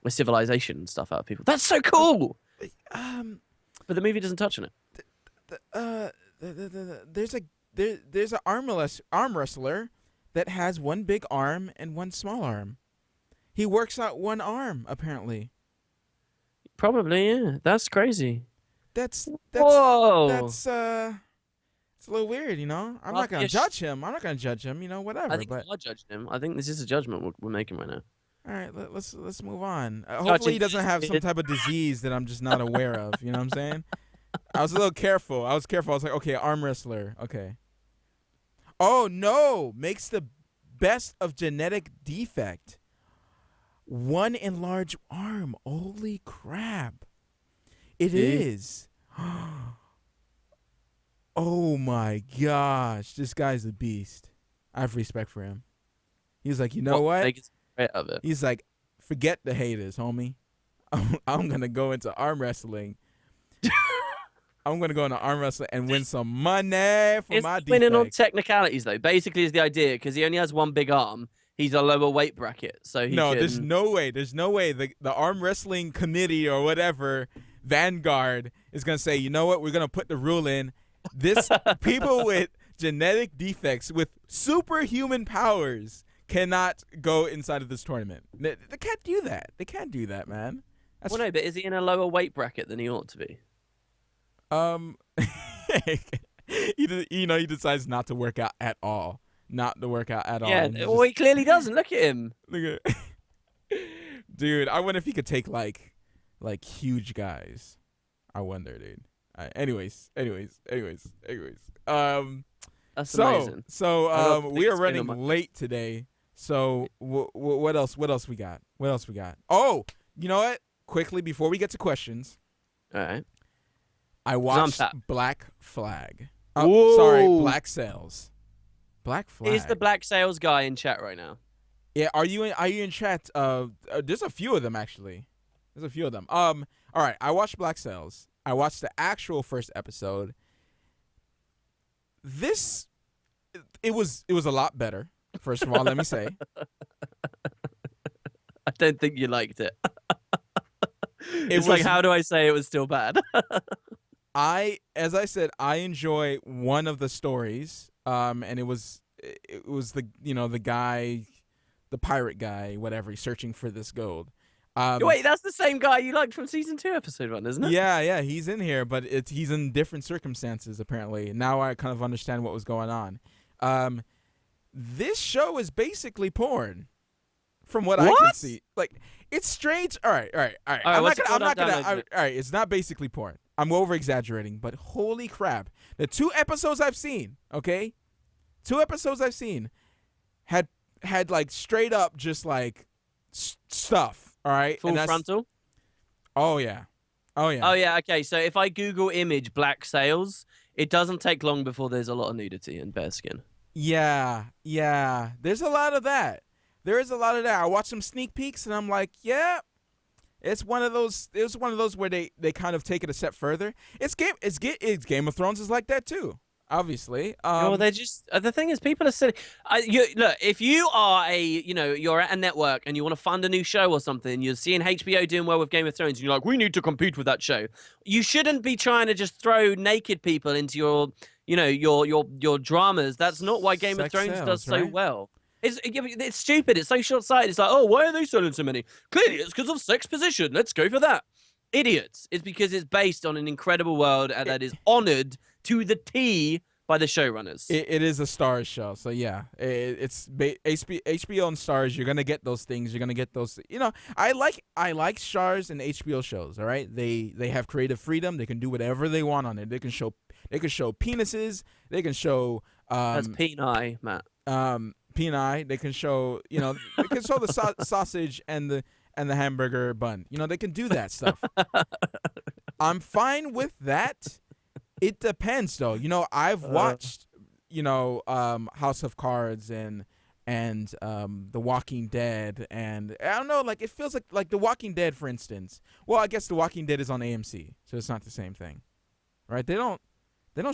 a civilization and stuff out of people. That's so cool! But the movie doesn't touch on it.
There's an arm wrestler that has one big arm and one small arm. He works out one arm, apparently.
Probably, yeah. That's crazy.
Whoa. It's a little weird, you know. I'm not gonna judge him. You know, whatever.
I think we are judging him. I think this is a judgment we're making right now.
All right, let's move on. Hopefully, he doesn't have some type of disease that I'm just not aware of. You know what I'm saying? I was a little careful. I was like, okay, arm wrestler. Okay. Oh no, makes the best of genetic defect. One enlarged arm. Holy crap. It is. Oh my gosh. This guy's a beast. I have respect for him. He's like, you know what?
Of it.
He's like, forget the haters, homie. I'm going to go into arm wrestling. I'm going to go into arm wrestling and win some money for my defect.
Winning on technicalities, though, basically is the idea, because he only has one big arm. He's a lower weight bracket, so he can...
there's no way. The arm wrestling committee or whatever, Vanguard, is going to say, you know what? We're going to put the rule in. This people with genetic defects, with superhuman powers, cannot go inside of this tournament. They can't do that. They can't do that, man.
Well, no, but is he in a lower weight bracket than he ought to be?
He decides not to work out at all. Not to work out at all.
Yeah, well, he clearly doesn't. Look at him.
Look at, dude. I wonder if he could take like huge guys. I wonder, dude. Anyways.
That's amazing.
So we are running late today. So what else? What else we got? Oh, you know what? Quickly before we get to questions.
All right.
I watched Black Flag. Oh, sorry, Black Sails. Black Flag.
Is the Black Sails guy in chat right now?
Yeah, are you in chat? There's a few of them actually. All right, I watched Black Sails. I watched the actual first episode. It was a lot better. First of all, let me say.
I don't think you liked it. It's like, how do I say it was still bad?
As I said, I enjoy one of the stories. And it was it was the guy, the pirate guy, whatever, he's searching for this gold.
Wait, that's the same guy you liked from season 2, episode 1, isn't it?
Yeah, he's in here, but he's in different circumstances apparently. Now I kind of understand what was going on. This show is basically porn, from what I can see. Like, it's strange. All right. I'm not gonna. All right, it's not basically porn. I'm over exaggerating, but holy crap! The 2 episodes I've seen, okay, 2 episodes I've seen, had like straight up just like stuff. All right,
Full frontal.
Oh yeah.
Oh yeah. Okay, so if I Google image black sails, it doesn't take long before there's a lot of nudity and bare skin.
Yeah. There's a lot of that. There is a lot of that. I watched some sneak peeks, and I'm like, yeah, it's one of those. It was one of those where they kind of take it a step further. It's Game of Thrones is like that too. Obviously.
Well, they're just the thing is, people are silly. Look, if you are you're at a network and you want to fund a new show or something, you're seeing HBO doing well with Game of Thrones, and you're like, we need to compete with that show. You shouldn't be trying to just throw naked people into your dramas. That's not why Game of Thrones does so well. It's stupid. It's so short-sighted. It's like, oh, why are they selling so many? Clearly, it's because of sex position. Let's go for that. Idiots. It's because it's based on an incredible world and that is honored to the T by the showrunners.
It is a Starz show, so yeah, it's HBO and Starz. You're gonna get those things. You're gonna get those. I like Starz and HBO shows. All right, they have creative freedom. They can do whatever they want on it. They can show penises. They can show
that's peni, Matt.
Peni. They can show they can show the sausage and the hamburger bun. They can do that stuff. I'm fine with that. It depends, though. I've watched, House of Cards and The Walking Dead, and I don't know, like it feels like The Walking Dead, for instance. Well, I guess The Walking Dead is on AMC, so it's not the same thing, right? They don't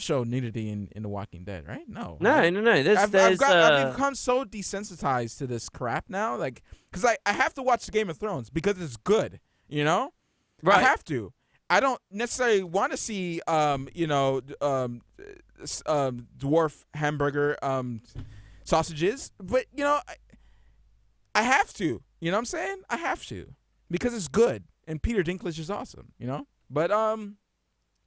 show nudity in The Walking Dead, right? No.
No.
I've become so desensitized to this crap now, like, because I have to watch Game of Thrones because it's good, Right. I have to. I don't necessarily want to see, dwarf hamburger sausages, but I have to. You know what I'm saying? I have to because it's good, and Peter Dinklage is awesome. But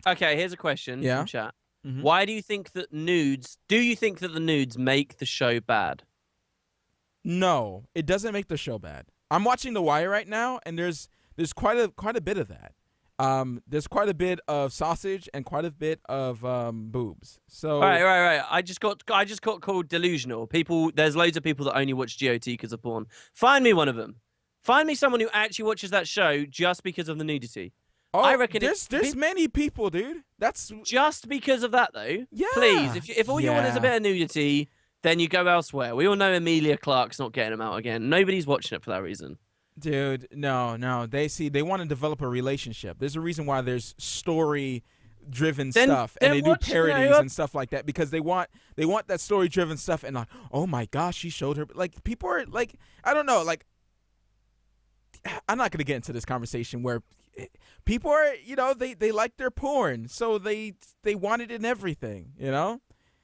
okay, here's a question from chat.
Mm-hmm.
Why do you think that nudes? Do you think that the nudes make the show bad?
No, it doesn't make the show bad. I'm watching The Wire right now, and there's quite a bit of that. There's quite a bit of sausage and quite a bit of boobs. So
right. I just got called delusional. There's loads of people that only watch GOT because of porn. Find me one of them. Find me someone who actually watches that show just because of the nudity.
Oh,
I reckon
there's many people, dude. That's
just because of that, though.
Yeah.
Please, if all you want is a bit of nudity, then you go elsewhere. We all know Emilia Clarke's not getting them out again. Nobody's watching it for that reason.
Dude, no. They want to develop a relationship. There's a reason why there's story-driven stuff, and they do parodies and stuff like that because they want that story-driven stuff. And like, oh my gosh, she showed her. Like, people are like, I don't know. Like, I'm not gonna get into this conversation where people are, they like their porn, so they want it in everything.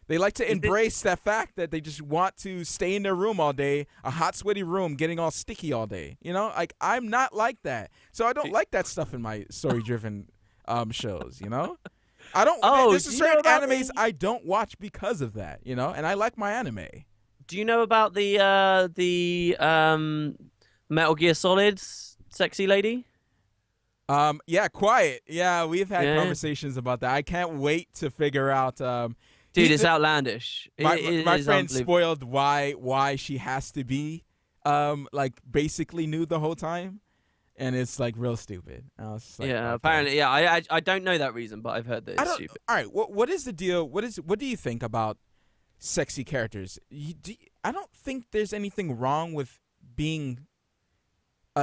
They like to embrace that fact that they just want to stay in their room all day, a hot, sweaty room, getting all sticky all day. Like, I'm not like that. So I don't like that stuff in my story-driven shows, I don't. There's certain animes I don't watch because of that, and I like my anime.
Do you know about the Metal Gear Solid's sexy lady?
Yeah, Quiet. Yeah, we've had conversations about that. I can't wait to figure out.
Dude, it's outlandish.
My friend spoiled why she has to be like basically nude the whole time, and it's like real stupid. I was just like,
yeah,
okay.
apparently, yeah. I don't know that reason, but I've heard that it's stupid.
All right, what is the deal? What do you think about sexy characters? I don't think there's anything wrong with being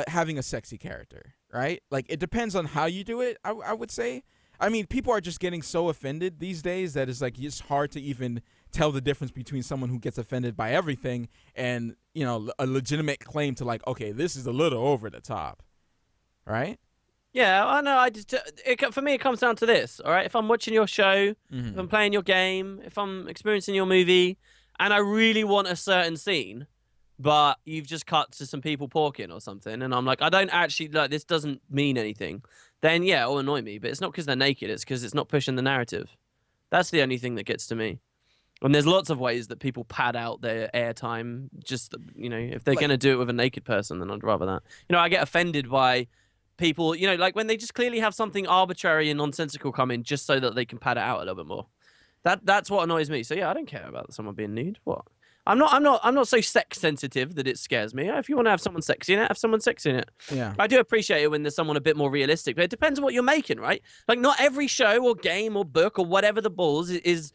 having a sexy character, right? Like, it depends on how you do it. I would say. I mean, people are just getting so offended these days that it's hard to even tell the difference between someone who gets offended by everything and, a legitimate claim to like, okay, this is a little over the top, right?
Yeah, I know. For me, it comes down to this, all right? If I'm watching your show, if I'm playing your game, if I'm experiencing your movie, and I really want a certain scene, but you've just cut to some people porking or something, and I'm like, I don't actually like this. Doesn't mean anything. Then yeah, it'll annoy me. But it's not because they're naked. It's because it's not pushing the narrative. That's the only thing that gets to me. And there's lots of ways that people pad out their airtime. Just, you know, if they're going to do it with a naked person, then I'd rather that. You know, I get offended by people, you know, like when they just clearly have something arbitrary and nonsensical come in just so that they can pad it out a little bit more. That's what annoys me. So yeah, I don't care about someone being nude. What? I'm not so sex sensitive that it scares me. If you want to have someone sexy in it, have someone sexy in it.
Yeah.
I do appreciate it when there's someone a bit more realistic, but it depends on what you're making, right? Like not every show or game or book or whatever the balls is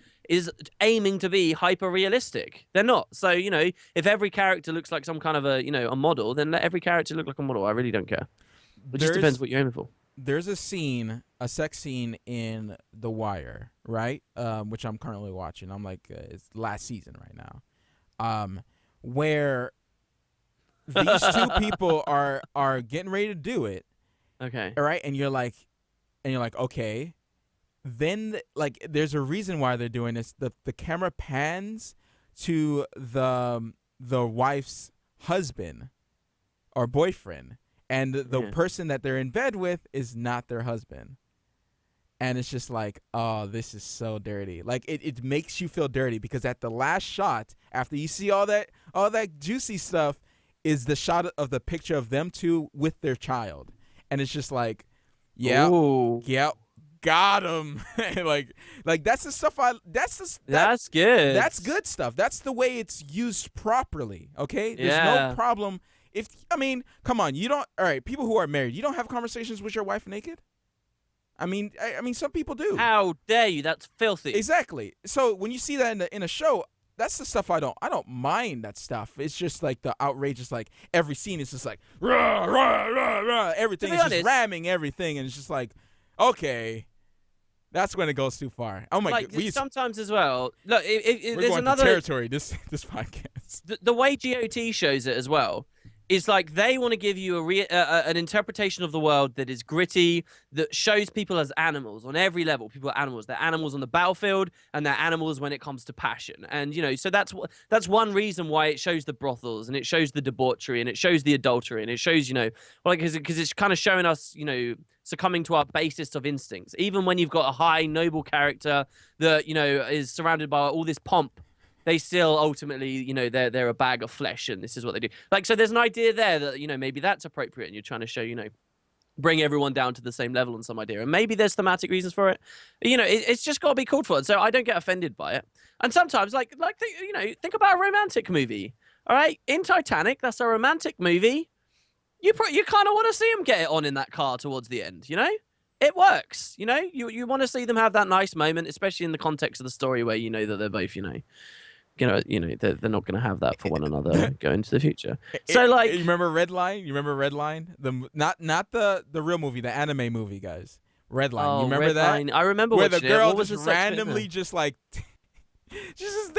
aiming to be hyper realistic. They're not. So, you know, if every character looks like some kind of a, you know, a model, then let every character look like a model. I really don't care. It just depends what you're aiming for.
There's a sex scene in The Wire, right? Which I'm currently watching. I'm like, it's last season right now. Where these two people are getting ready to do it.
Okay.
All right, and you're like, okay. Then like there's a reason why they're doing this. The camera pans to the wife's husband or boyfriend, and the person that they're in bed with is not their husband. And it's just like, oh, this is so dirty. Like it makes you feel dirty because at the last shot, after you see all that juicy stuff, is the shot of the picture of them two with their child, and it's just like, yeah, got him. like that's the stuff that's
good.
That's good stuff. That's the way it's used properly. Okay, there's no problem. Come on, you don't. All right, people who are married, you don't have conversations with your wife naked. I mean, some people do.
How dare you? That's filthy.
Exactly. So when you see that in a show, that's the stuff I don't mind that stuff. It's just like the outrageous, like every scene is just like rah, rah, rah, rah. Everything is just ramming everything, and it's just like, okay, that's when it goes too far. Oh my god!
Sometimes as well. Look,
we're
there's
going
another
to territory. This podcast.
The way GOT shows it as well. It's like they want to give you an interpretation of the world that is gritty, that shows people as animals on every level. People are animals. They're animals on the battlefield, and they're animals when it comes to passion. And you know, so that's one reason why it shows the brothels, and it shows the debauchery, and it shows the adultery, and it shows, you know, like because it's kind of showing us, you know, succumbing to our basest of instincts. Even when you've got a high, noble character that, you know, is surrounded by all this pomp, they still ultimately, you know, they're a bag of flesh, and this is what they do. Like, so there's an idea there that, you know, maybe that's appropriate, and you're trying to show, you know, bring everyone down to the same level on some idea, and maybe there's thematic reasons for it. But, you know, it's just got to be called for, and so I don't get offended by it. And sometimes, you know, think about a romantic movie. All right, in Titanic, that's a romantic movie. You kind of want to see them get it on in that car towards the end, you know. It works, you know. You want to see them have that nice moment, especially in the context of the story where you know that they're both, you know, they're not going to have that for one another going into the future. So, like,
you remember Red Line? You remember Red Line? Not the real movie, the anime movie, guys. Red Line. You remember
Red
that?
Line. I remember
where the girl
just
randomly just like she's just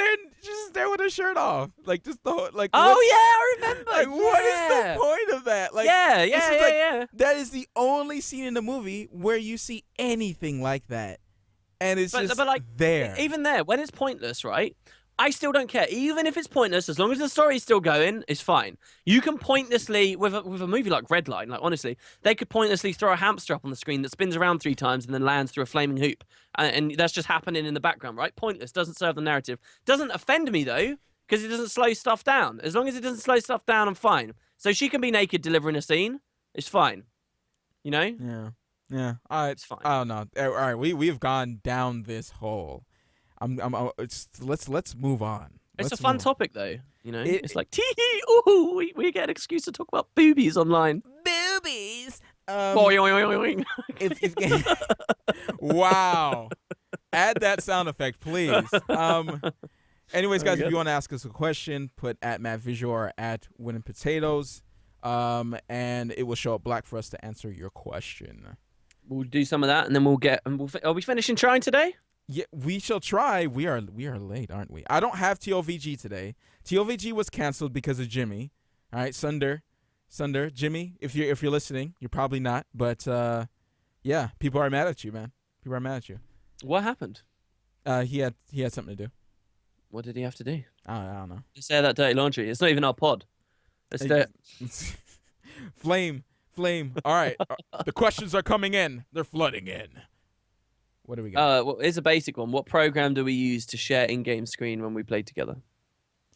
there with her shirt off, like just the whole, like.
Oh yeah, I remember.
Like, what is the point of that? Like,
yeah.
That is the only scene in the movie where you see anything like that, and it's just like there.
Even there, when it's pointless, right? I still don't care. Even if it's pointless, as long as the story's still going, it's fine. You can pointlessly, with a movie like Red Line, like honestly, they could pointlessly throw a hamster up on the screen that spins around 3 times and then lands through a flaming hoop. And that's just happening in the background, right? Pointless, doesn't serve the narrative. Doesn't offend me, though, because it doesn't slow stuff down. As long as it doesn't slow stuff down, I'm fine. So she can be naked delivering a scene. It's fine. You know?
Yeah.
It's fine.
I don't know. All right, we've gone down this hole. Let's move on.
It's a fun topic, though. You know, it's like tee ooh, we get an excuse to talk about boobies online.
Boobies. Wow. Add that sound effect, please. Anyways, guys, if you want to ask us a question, put at MattVisual or at Winning Potatoes, and it will show up black for us to answer your question.
We'll do some of that, and then are we finishing Trine today?
Yeah, we shall try. We are late, aren't we? I don't have TOVG today. TOVG was canceled because of Jimmy. All right, Sunder, Jimmy, if you're listening, you're probably not, but yeah, people are mad at you, man. People are mad at you.
What happened?
He had something to do.
What did he have to do?
I don't know.
Just air that dirty laundry. It's not even our pod. Let's do it.
Flame. All right. The questions are coming in. They're flooding in. What do we got?
Well, here's a basic one. What program do we use to share in-game screen when we play together?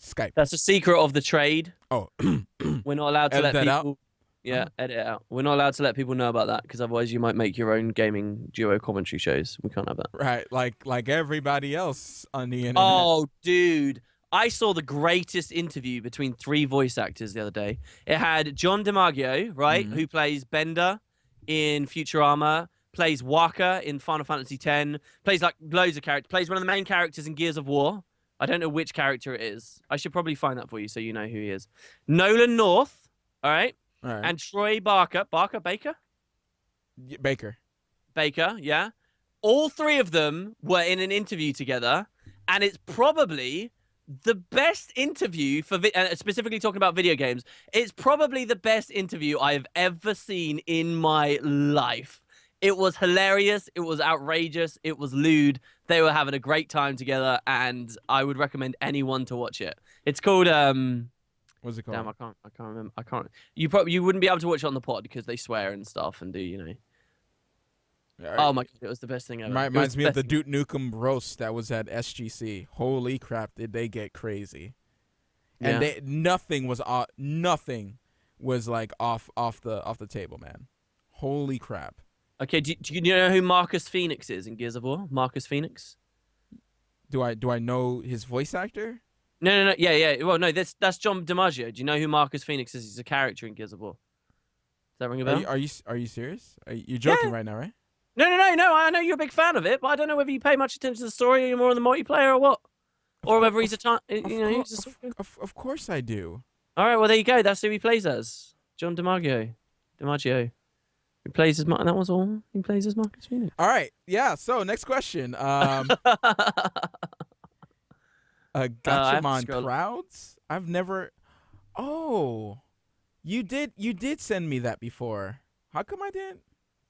Skype.
That's a secret of the trade.
Oh.
We're not allowed to let people.
Out?
Yeah, edit it out. We're not allowed to let people know about that because otherwise you might make your own gaming duo commentary shows. We can't have that.
Right, like everybody else on the internet.
Oh, dude. I saw the greatest interview between 3 voice actors the other day. It had John DiMaggio, right, who plays Bender in Futurama, plays Waka in Final Fantasy X, plays like loads of characters, plays one of the main characters in Gears of War. I don't know which character it is. I should probably find that for you so you know who he is. Nolan North, all right? And Troy Baker. Baker, yeah. All 3 of them were in an interview together, and it's probably the best interview for specifically talking about video games. It's probably the best interview I have ever seen in my life. It was hilarious. It was outrageous. It was lewd. They were having a great time together, and I would recommend anyone to watch it. It's called
What's it called?
Damn, I can't remember. I can't. You wouldn't be able to watch it on the pod because they swear and stuff and do, you know.
Right.
Oh my god, it was the best thing ever.
Reminds me of the Duke Nukem roast that was at SGC. Holy crap, did they get crazy? And nothing was like off the table, man. Holy crap.
Okay, do you know who Marcus Phoenix is in Gears of War? Marcus Phoenix?
Do I know his voice actor?
No. Yeah. Well, no, that's John DiMaggio. Do you know who Marcus Phoenix is? He's a character in Gears of War. Does that ring a bell?
Are you serious? You're joking right now, right?
No. I know you're a big fan of it, but I don't know whether you pay much attention to the story or you're more on the multiplayer or what. Or whether he's
Of course I do.
All right, well, there you go. That's who he plays as. John DiMaggio. He plays as that was all. He plays as Marcus Phoenix.
All right. Yeah, so next question. Gatchaman crowds? I've never. Oh, you did send me that before. How come I didn't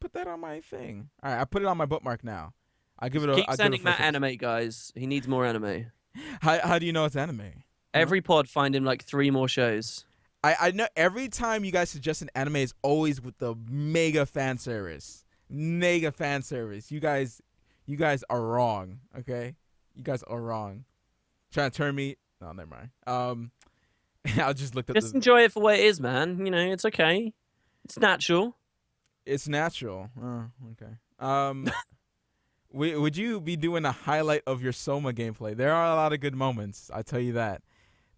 put that on my thing? All right, I put it on my bookmark now. I give it a.
Keep sending Matt anime, guys. He needs more anime.
How do you know it's anime?
Every pod, find him like 3 more shows.
I know every time you guys suggest an anime is always with the mega fan service. You guys are wrong. Okay, you guys are wrong. Trying to turn me. No, never mind. I'll just look at.
Just enjoy it for what it is, man. You know, it's okay. It's natural.
It's natural. Oh, okay. Would you be doing a highlight of your SOMA gameplay? There are a lot of good moments. I tell you that.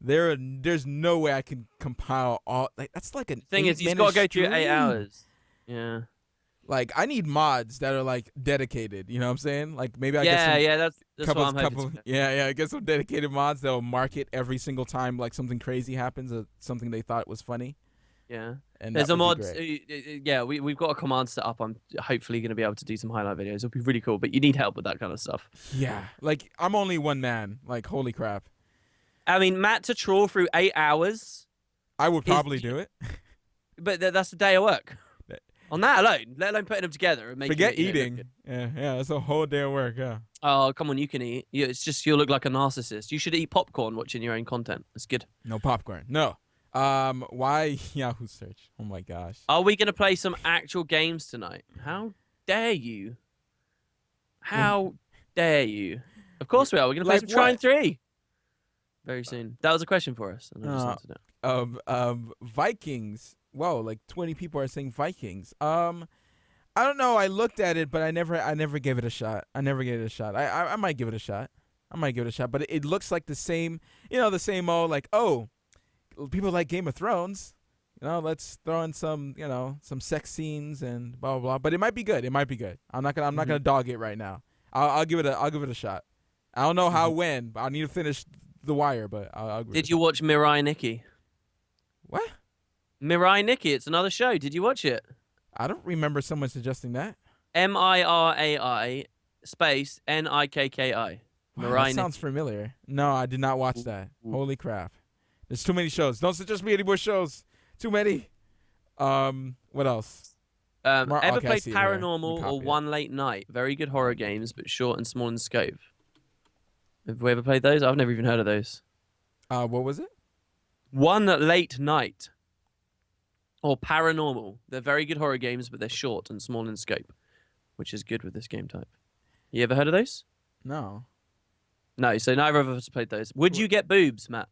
There's no way I can compile all. Like that's like an.
Thing is, he's got to go through 8 hours. Yeah.
Like I need mods that are like dedicated. You know what I'm saying? Like maybe I get some.
That's what I'm hoping.
I get some dedicated mods that'll mark it every single time like something crazy happens or something they thought was funny.
Yeah.
And
there's a mod. Yeah, we've got a command set up. I'm hopefully going to be able to do some highlight videos. It'll be really cool. But you need help with that kind of stuff.
Yeah. Like I'm only one man. Like holy crap.
I mean, Matt to trawl through 8 hours.
I would probably do it.
But that's a day of work. On that alone, let alone putting them together and making.
Forget eating. Yeah, that's a whole day of work. Yeah.
Oh come on, you can eat. It's just you'll look like a narcissist. You should eat popcorn watching your own content. It's good.
No popcorn. No. Why Yahoo search? Oh my gosh.
Are we gonna play some actual games tonight? How dare you? How dare you? Of course we are. We're gonna play some Trine 3 very soon. That was a question for us, and I just answered it.
Vikings. Whoa, like 20 people are saying Vikings. I don't know. I looked at it, but I never gave it a shot. I might give it a shot. But it looks like the same, the same old like, oh, people like Game of Thrones. Let's throw in some, some sex scenes and blah blah blah. But it might be good. I'm not gonna dog it right now. I'll give it a shot. I don't know how when, but I need to finish The Wire. But I'll
Did you watch Mirai Nikki?
What?
Mirai Nikki, it's another show. Did you watch it?
I don't remember someone suggesting that.
Mirai space Nikki.
Wow, that sounds familiar. No, I did not watch that. Holy crap. There's too many shows. Don't suggest me any more shows. Too many. What else?
Ever played Paranormal or One Late Night? Very good horror games, but short and small in scope. Have we ever played those? I've never even heard of those.
What was it?
One Late Night or Paranormal. They're very good horror games, but they're short and small in scope, which is good with this game type. You ever heard of those?
No.
No, so neither of us played those. Would you get boobs, Matt?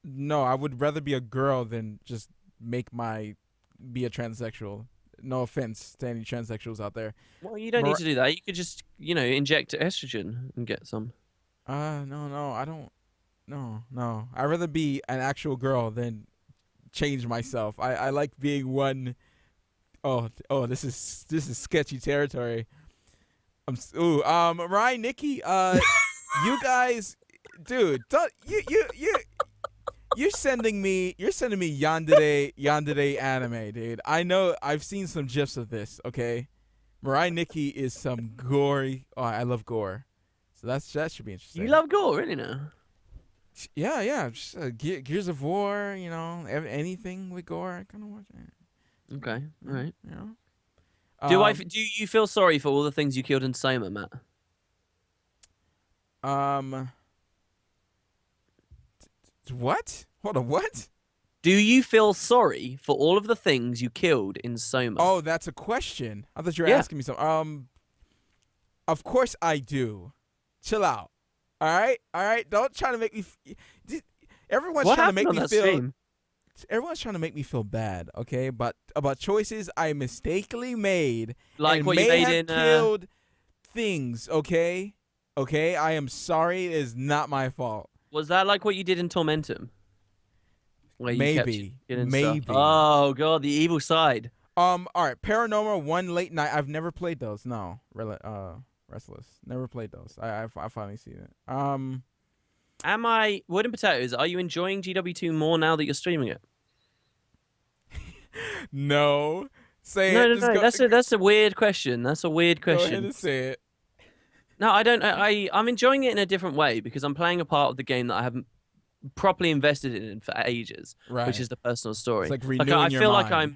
No, I would rather be a girl than just be a transsexual. No offense to any transsexuals out there.
Well, you don't need to do that. You could just, inject estrogen and get some.
No, I don't. No. I'd rather be an actual girl than change myself. I like being one. Oh, this is sketchy territory. Ryan, Nikki, you guys, dude, you're sending me yandere anime, dude. I know, I've seen some gifs of this. Okay, Mariah Nikki is some gory. Oh, I love gore, so that should be interesting.
You love gore, really? Now?
Yeah. Just, Gears of War, anything with gore, I kind of watch it.
Okay, all right.
Do
Do you feel sorry for all the things you killed in SOMA, Matt?
What? Hold on, what?
Do you feel sorry for all of the things you killed in SOMA?
Oh, that's a question. I thought you were asking me something. Of course I do. Chill out. All right. Don't try to make me. Everyone's trying to make me feel. Stream? Everyone's trying to make me feel bad. Okay, but about choices I mistakenly made,
like
and
what
may
you made
have
in
killed things. Okay. I am sorry. It is not my fault.
Was that like what you did in Tormentum? Where
Maybe. Maybe.
Stuff? Oh god, the evil side.
All right. Paranormal, One Late Night. I've never played those. No. Restless. Never played those. I finally seen it.
Am I Wood and Potatoes? Are you enjoying GW2 more now that you're streaming it?
No. Say
no,
it.
No. That's a weird question. That's a weird question.
Go ahead and say it.
No, I don't. I'm enjoying it in a different way because I'm playing a part of the game that I haven't properly invested in for ages,
right.
Which is the personal story.
It's like renewing your
mind.
Like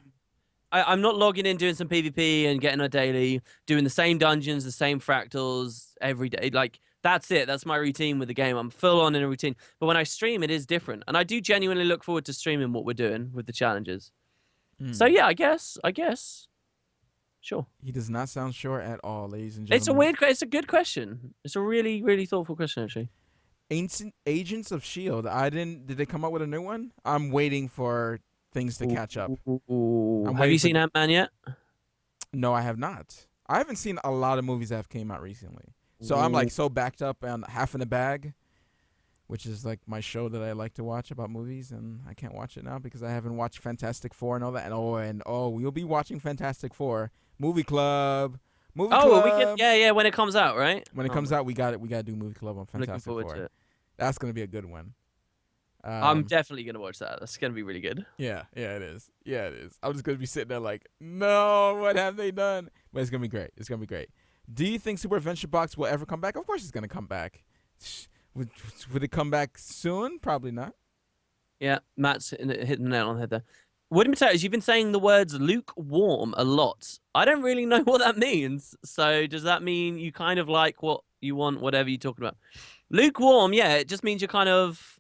I'm not logging in doing some PvP and getting a daily, doing the same dungeons, the same fractals every day. Like that's it. That's my routine with the game. I'm full on in a routine. But when I stream, it is different, and I do genuinely look forward to streaming what we're doing with the challenges. So yeah, I guess. Sure.
He does not sound sure at all, ladies and gentlemen.
It's a good question. It's a really, really thoughtful question, actually.
Ancient Agents of S.H.I.E.L.D. Did they come out with a new one? I'm waiting for things to catch up.
Have you seen Ant-Man yet?
No, I have not. I haven't seen a lot of movies that have came out recently. So I'm like so backed up on Half in the Bag, which is like my show that I like to watch about movies, and I can't watch it now because I haven't watched Fantastic Four and all that. And we'll be watching Fantastic Four. Movie Club. We
can, when it comes out, right?
When it comes out, we got to do Movie Club on Fantastic Four.
Looking forward to it.
That's gonna be a good one.
I'm definitely gonna watch that. That's gonna be really good.
Yeah, it is. I'm just gonna be sitting there like, no, what have they done? But it's gonna be great. Do you think Super Adventure Box will ever come back? Of course, it's gonna come back. Would it come back soon? Probably not.
Yeah, Matt's hitting the nail on the head there. Wooden Potatoes, you've been saying the words lukewarm a lot. I don't really know what that means. So does that mean you kind of like what you want, whatever you're talking about? Lukewarm, yeah, it just means you're kind of,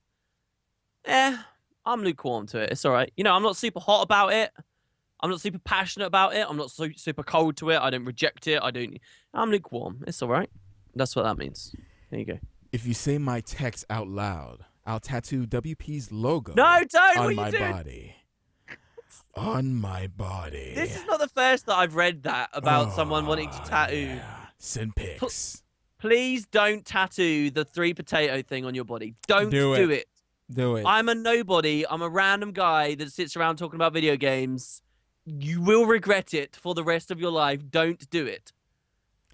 I'm lukewarm to it. It's all right. I'm not super hot about it. I'm not super passionate about it. I'm not super cold to it. I don't reject it. I'm lukewarm. It's all right. That's what that means. There you go.
If you say my text out loud, I'll tattoo WP's logo
on
my body. On my body.
This is not the first that I've read that about someone wanting to tattoo.
Yeah. Send pics.
Please don't tattoo the 3 potato thing on your body. Don't do it.
Do it.
I'm a nobody. I'm a random guy that sits around talking about video games. You will regret it for the rest of your life. Don't do it.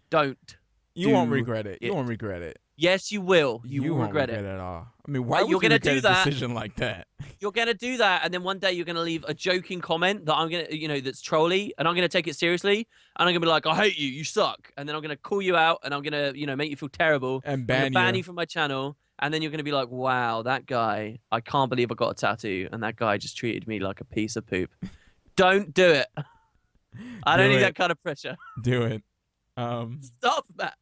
Don't.
You won't regret it. You won't regret it.
Yes, you will. You will
won't
regret
it at all. I mean, why would you regret a decision like that?
You're gonna do that, and then one day you're gonna leave a joking comment that I'm gonna, that's trolly, and I'm gonna take it seriously, and I'm gonna be like, I hate you, you suck, and then I'm gonna call you out, and I'm gonna, make you feel terrible,
and ban
you from my channel, and then you're gonna be like, wow, that guy, I can't believe I got a tattoo, and that guy just treated me like a piece of poop. Don't do it. I don't need that kind of pressure.
Do it.
Stop that.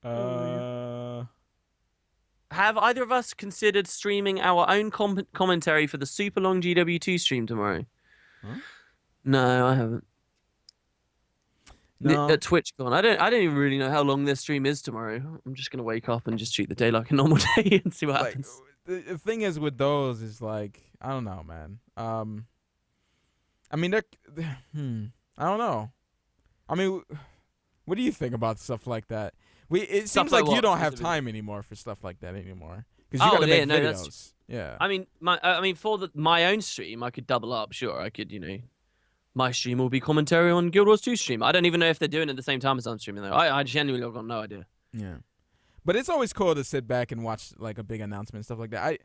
Uh,
Have either of us considered streaming our own commentary for the super long GW2 stream tomorrow?
huh?
No, I haven't.
No.
At TwitchCon, I don't even really know how long this stream is tomorrow. I'm just gonna wake up and just treat the day like a normal day and see what
Like
happens.
the thing is with those is like I don't know, man. I mean, I don't know. I mean, what do you think about stuff like that? It
Stuff
seems
like
like you
what,
don't have
specifically?
time anymore for stuff like that anymore because you
Oh,
gotta
yeah,
make
no, that's-
videos. Yeah.
I mean, for my own stream, I could double up. Sure, I could, my stream will be commentary on Guild Wars 2 stream. I don't even know if they're doing it at the same time as I'm streaming though. I genuinely have got no idea.
Yeah. But it's always cool to sit back and watch like a big announcement and stuff like that.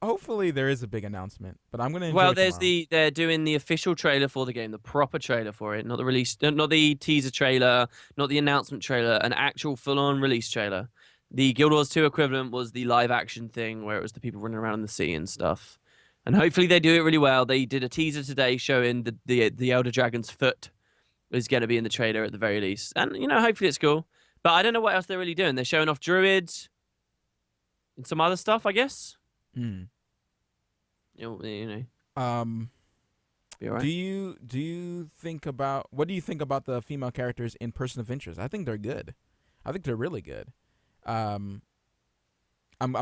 Hopefully there is a big announcement, but I'm gonna enjoy
Well,
it
there's
tomorrow.
they're doing the official trailer for the game, the proper trailer for it, not the release, not the teaser trailer, not the announcement trailer, an actual full-on release trailer. The Guild Wars 2 equivalent was the live action thing where it was the people running around in the sea and stuff. And hopefully they do it really well. They did a teaser today showing the Elder Dragon's foot is going to be in the trailer at the very least. And, hopefully it's cool. But I don't know what else they're really doing. They're showing off druids and some other stuff, I guess.
Hmm.
Be all right.
Do you think about what do you think about the female characters in Person of Interest? I think they're good. I think they're really good. I'm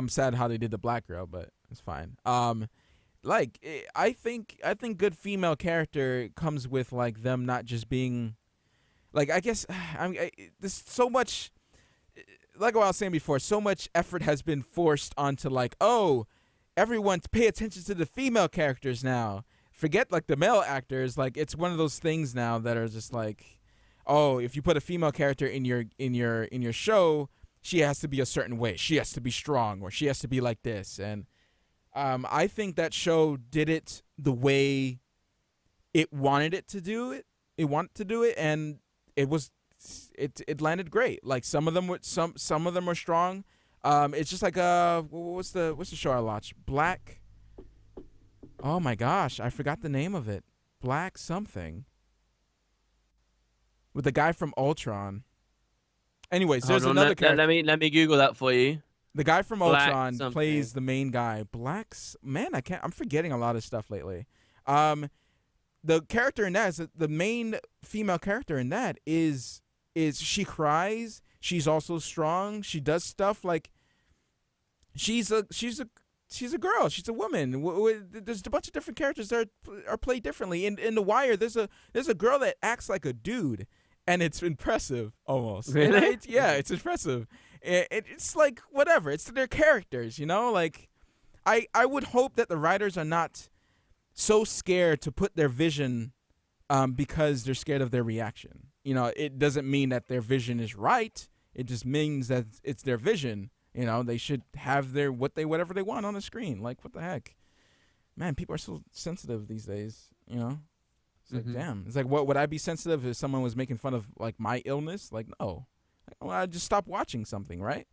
sad how they did the black girl, but it's fine. I think good female character comes with like them not just being like I guess there's so much like what I was saying before, so much effort has been forced onto like, oh, everyone pay attention to the female characters now. Forget like the male actors. Like it's one of those things now that are just like, oh, if you put a female character in your show, she has to be a certain way. She has to be strong, or she has to be like this. And I think that show did it the way it wanted it to do it. It wanted to do it, and it landed great. Like some of them were some of them were strong. It's just like what's the show I watch? Black. Oh my gosh, I forgot the name of it. Black something. With the guy from Ultron. Anyways, there's
Hold on,
another character.
let me Google that for you.
The guy from
Black
Ultron
something.
plays the main guy. I'm forgetting a lot of stuff lately. The character in that is the main female character in that is she cries. She's also strong. She does stuff like she's a girl. She's a woman. There's a bunch of different characters that are played differently. In The Wire, there's a girl that acts like a dude, and it's impressive almost.
Really?
It's impressive. It's like whatever. It's their characters, Like I would hope that the writers are not so scared to put their vision, because they're scared of their reaction. It doesn't mean that their vision is right. It just means that it's their vision. They should have whatever they want on the screen. Like, what the heck? Man, people are so sensitive these days, It's like, damn. It's like, what would I be sensitive if someone was making fun of, like, my illness? Like, no. I'd just stop watching something, right?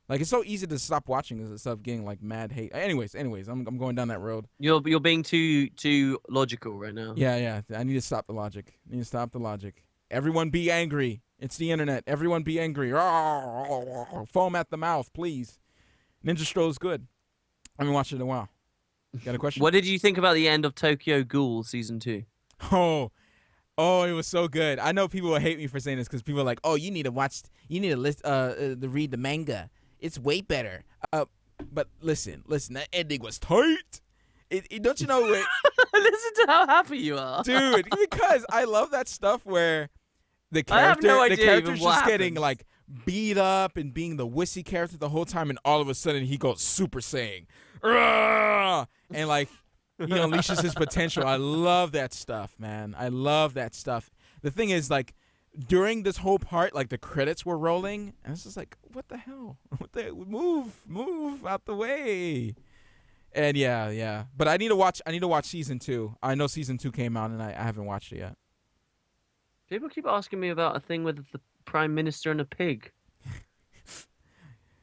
Like, it's so easy to stop watching instead of getting, like, mad hate. Anyways, I'm going down that road.
You're being too logical right now.
Yeah. I need to stop the logic. Everyone be angry. It's the internet. Everyone be angry. Foam at the mouth, please. Ninja Stroll's good. I haven't watched it in a while. Got a question?
What did you think about the end of Tokyo Ghoul season 2?
Oh, it was so good. I know people will hate me for saying this because people are like, oh, you need to read the manga. It's way better. But listen, that ending was tight. Don't you know what?
Listen to how happy you are,
Dude, because I love that stuff where the
I have
character's
no idea even
just
what
getting
happens.
like beat up and being the wussy character the whole time, and all of a sudden he goes Super Saiyan, and like he unleashes his potential. I love that stuff, man. I love that stuff. The thing is, like, during this whole part, like the credits were rolling, and it's just like, what the hell? Move out the way. And yeah. But I need to watch season 2. I know season 2 came out, and I haven't watched it yet.
People keep asking me about a thing with the Prime Minister and a pig.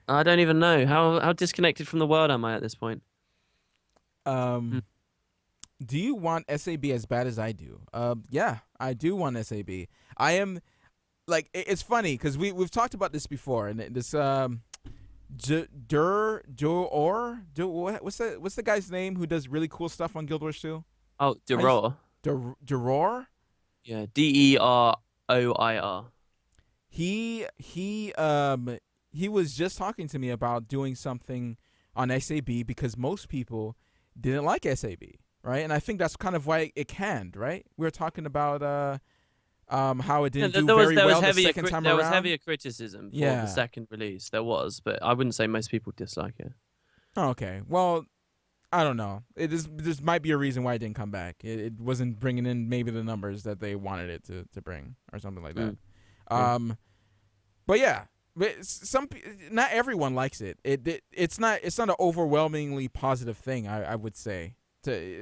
I don't even know. How disconnected from the world am I at this point?
Do you want SAB as bad as I do? Yeah, I do want SAB. I am like it's funny because we've talked about this before, and this what's the guy's name who does really cool stuff on Guild Wars 2?
Oh, Deror.
Deror?
Yeah, Deroir.
He was just talking to me about doing something on SAB because most people didn't like SAB, right? And I think that's kind of why it canned, right? We were talking about how it didn't do very well the second time around.
There was heavier criticism for the second release. There was, but I wouldn't say most people dislike it.
Oh, okay. Well, I don't know. This might be a reason why it didn't come back. It wasn't bringing in maybe the numbers that they wanted it to bring or something like that. But yeah, not everyone likes it. It's not an overwhelmingly positive thing. I would say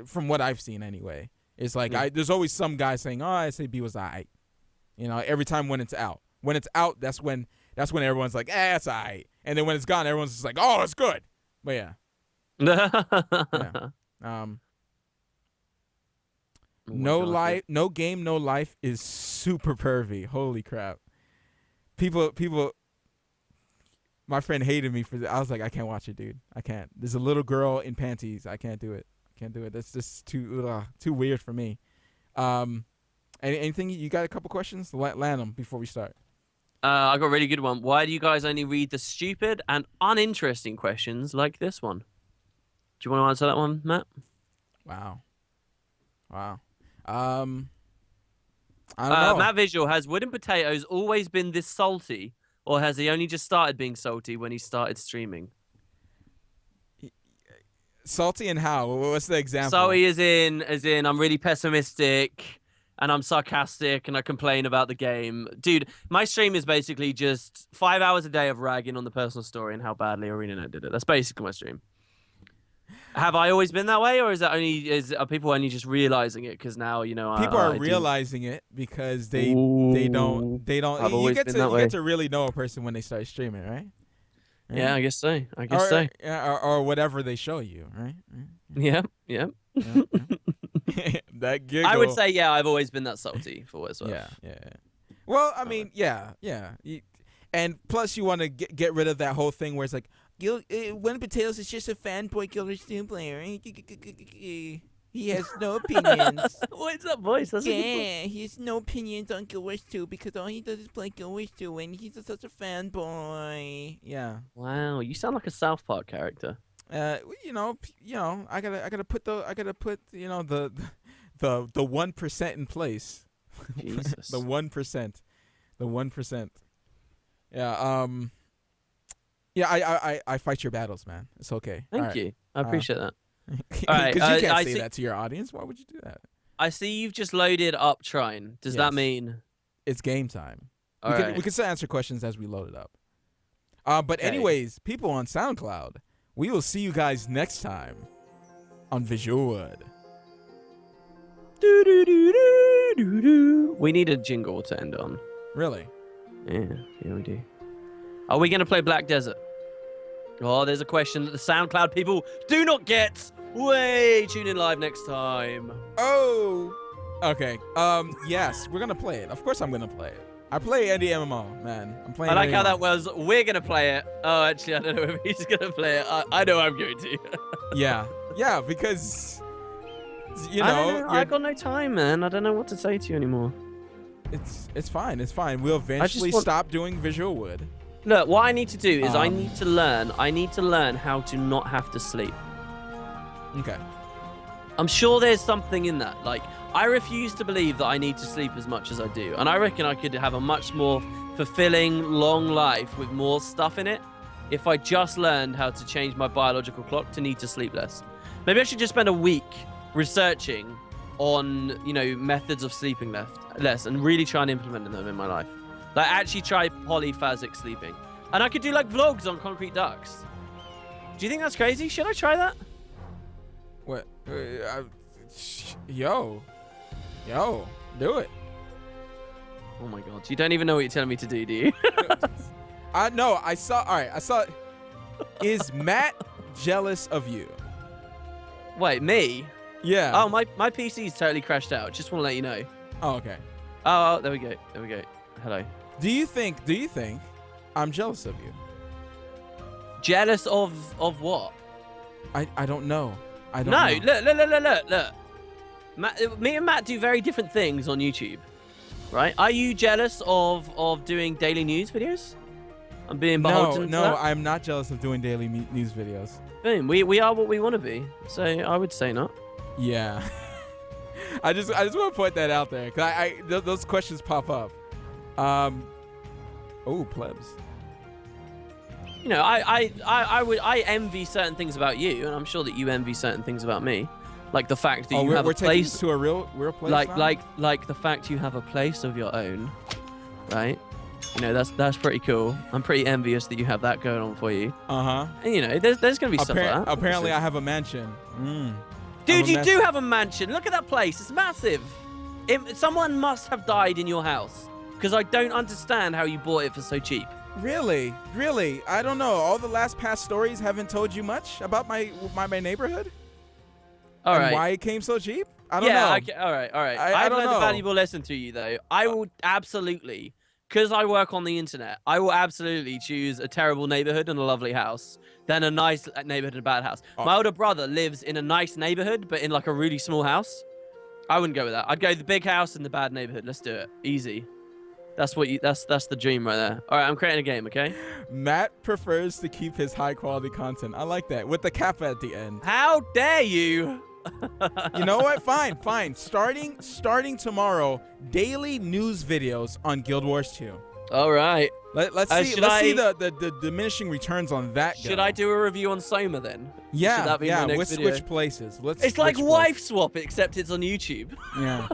from what I've seen anyway. It's like there's always some guy saying, "Oh, SAB was alright." You know, every time when it's out. When it's out, that's when everyone's like, it's alright. And then when it's gone, everyone's just like, "Oh, it's good." But yeah. No game, no life is super pervy. Holy crap. People my friend hated me for that. I was like, I can't watch it, dude. I can't. There's a little girl in panties. I can't do it. That's just too weird for me. Anything? You got a couple questions? Land them before we start.
I got a really good one. Why do you guys only read the stupid and uninteresting questions like this one? Do you want to answer that one, Matt?
Wow. I don't know.
Matt Visual, has Wooden Potatoes always been this salty, or has he only just started being salty when he started streaming?
Salty and how? What's the example?
Salty as in I'm really pessimistic and I'm sarcastic and I complain about the game. Dude, my stream is basically just 5 hours a day of ragging on the personal story and how badly ArenaNet did it. That's basically my stream. Have I always been that way, or are people only just realizing it because now
people are realizing it because they don't. You get to really know a person when they start streaming, right?
Yeah, I guess so.
Or whatever they show you, right?
Yeah.
That giggle.
I would say, yeah, I've always been that salty for what it's worth.
Yeah. Well, I mean, yeah. And plus, you want to get rid of that whole thing where it's like, Wooden Potatoes is just a fanboy Guild Wars 2 player. He has no opinions.
What is that voice? That's
he has no opinions on Guild Wars 2 because all he does is play Guild Wars 2 and he's such a fanboy. Yeah.
Wow, you sound like a South Park character.
I gotta put the 1% in place.
Jesus.
The 1%. Yeah. Yeah. I fight your battles, man. It's okay.
Thank you. I appreciate that.
Because you can't say that to your audience. Why would you do that?
I see you've just loaded up Trine. Does that mean
it's game time? We can still answer questions as we load it up. But anyways, people on SoundCloud, we will see you guys next time on VisualWood.
We need a jingle to end on.
Really?
Yeah, we do. Are we going to play Black Desert? Oh, there's a question that the SoundCloud people do not get. Tune in live next time.
Oh, okay. Yes, we're going to play it. Of course I'm going to play it. I play any MMO, man. I'm playing.
I like how
MMO.
that was. We're going to play it. Oh, actually, I don't know if he's going to play it. I know I'm going to.
Yeah, because,
I got no time, man. I don't know what to say to you anymore.
It's fine. We'll eventually stop doing VisualWood.
Look, what I need to do is I need to learn how to not have to sleep.
Okay.
I'm sure there's something in that. Like, I refuse to believe that I need to sleep as much as I do. And I reckon I could have a much more fulfilling, long life with more stuff in it if I just learned how to change my biological clock to need to sleep less. Maybe I should just spend a week researching on, methods of sleeping less and really try and implement them in my life. Like, actually try polyphasic sleeping. And I could do, vlogs on concrete ducks. Do you think that's crazy? Should I try that?
What? Yo, do it.
Oh, my God. You don't even know what you're telling me to do you?
I saw. Is Matt jealous of you?
Wait, me?
Yeah.
Oh, my PC's totally crashed out. Just want to let you know.
Oh, okay.
Oh, there we go. Hello.
Do you think I'm jealous of you?
Jealous of what?
I don't know. I don't
know. Look. Me and Matt do very different things on YouTube, right? Are you jealous of doing daily news videos? I'm being beholden to
No,
that?
I'm not jealous of doing daily news videos.
Boom. We are what we want to be. So I would say not.
Yeah. I just want to point that out there because those questions pop up. Oh, plebs.
You know, I envy certain things about you, and I'm sure that you envy certain things about me, like the fact that you have a place.
Taking this to a real place.
Like the fact you have a place of your own, right? You know, that's pretty cool. I'm pretty envious that you have that going on for you.
And
you know, there's gonna be stuff like that.
Apparently, I have a mansion.
Dude, you do have a mansion. Look at that place. It's massive. Someone must have died in your house, because I don't understand how you bought it for so cheap.
Really? I don't know. All the last past stories haven't told you much about my neighborhood.
All right.
And why it came so cheap? I don't know.
Yeah. All right. I've learned a valuable lesson through you, though. I will absolutely, because I work on the internet, I will absolutely choose a terrible neighborhood and a lovely house than a nice neighborhood and a bad house. My older brother lives in a nice neighborhood, but in like a really small house. I wouldn't go with that. I'd go the big house in the bad neighborhood. Let's do it. Easy. That's the dream right there. All right, I'm creating a game, okay?
Matt prefers to keep his high quality content. I like that. With the cap at the end.
How dare you?
You know what? Fine. Starting tomorrow, daily news videos on Guild Wars 2.
All right.
Let's see the diminishing returns on that.
Should I do a review on SOMA then?
Yeah.
Should that be my next video?
Switch places.
It's like Wife Swap, except it's on YouTube.
Yeah.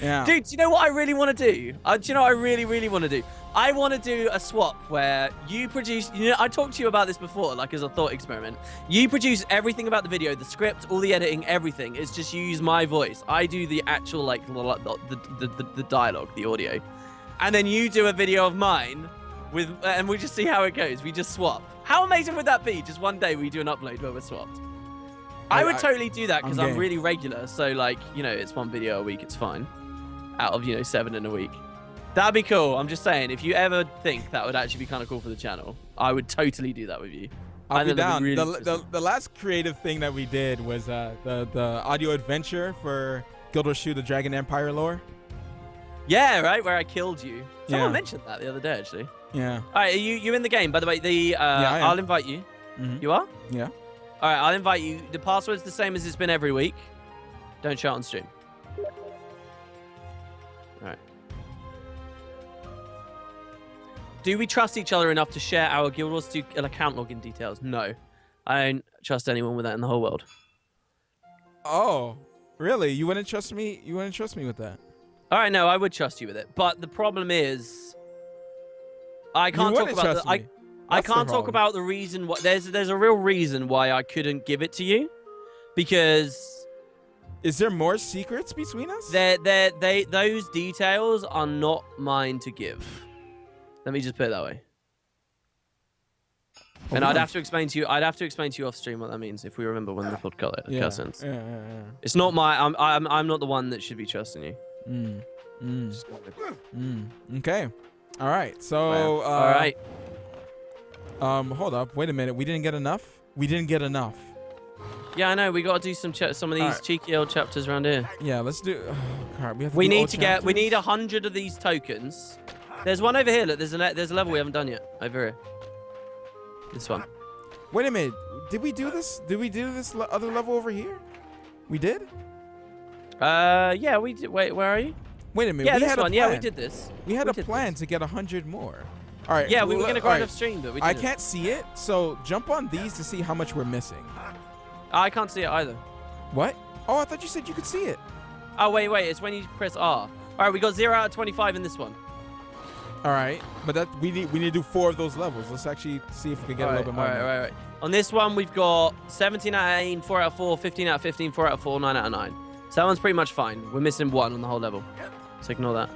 Yeah.
Dude, do you know what I really want to do? Do you know what I really, really want to do? I want to do a swap where you produce... You know, I talked to you about this before, like as a thought experiment. You produce everything about the video, the script, all the editing, everything. It's just you use my voice. I do the actual, like, the dialogue, the audio. And then you do a video of mine, and we just see how it goes. We just swap. How amazing would that be? Just one day we do an upload where we're swapped. I would totally do that because I'm really regular. So, like, you know, it's one video a week. It's fine. Out of, 7 in a week. That'd be cool. I'm just saying, if you ever think that would actually be kind of cool for the channel, I would totally do that with you.
I'll be down. The last creative thing that we did was the audio adventure for Guild Wars 2: The Dragon Empire lore.
Yeah, right, where I killed you. Someone mentioned that the other day, actually.
Yeah.
All right, you're in the game, by the way. I'll invite you. You are?
Yeah.
All right, I'll invite you. The password's the same as it's been every week. Don't shout on stream. Alright. Do we trust each other enough to share our Guild Wars 2 account login details? No. I don't trust anyone with that in the whole world.
Oh, really? You wouldn't trust me? You wouldn't trust me with that?
Alright, no, I would trust you with it. But the problem is I can't talk about I can't talk about the reason why there's a real reason why I couldn't give it to you. Because
is there more secrets between us?
Those details are not mine to give. Let me just put it that way. And I'd have to explain to you. I'd have to explain to you off stream what that means if we remember when the podcast ends. Yeah. It's not my. I'm not the one that should be trusting you.
Okay. All right. So.
All right.
Hold up. Wait a minute. We didn't get enough.
Yeah, I know. We got to do some of these cheeky old chapters around here.
Yeah, let's do. Oh, God,
we need 100 of these tokens. There's one over here. Look, there's a level we haven't done yet. Over here. This one.
Wait a minute. Did we do this? Did we do this other level over here? We did?
Yeah, we did. Wait, where are you?
Wait a minute.
Yeah, this one. Yeah, we did this.
We had a plan to get 100 more. All right.
Yeah, we were gonna grind off stream, but we didn't.
I can't see it, so jump on these to see how much we're missing.
I can't see it either.
What? Oh, I thought you said you could see it.
Oh, wait. It's when you press R. All right, we got 0 out of 25 in this one.
All right, but we need to do 4 of those levels. Let's actually see if we can get a little bit more.
All right. On this one, we've got 17 out of 18, 4 out of 4, 15 out of 15, 4 out of 4, 9 out of 9. So that one's pretty much fine. We're missing 1 on the whole level. So ignore that.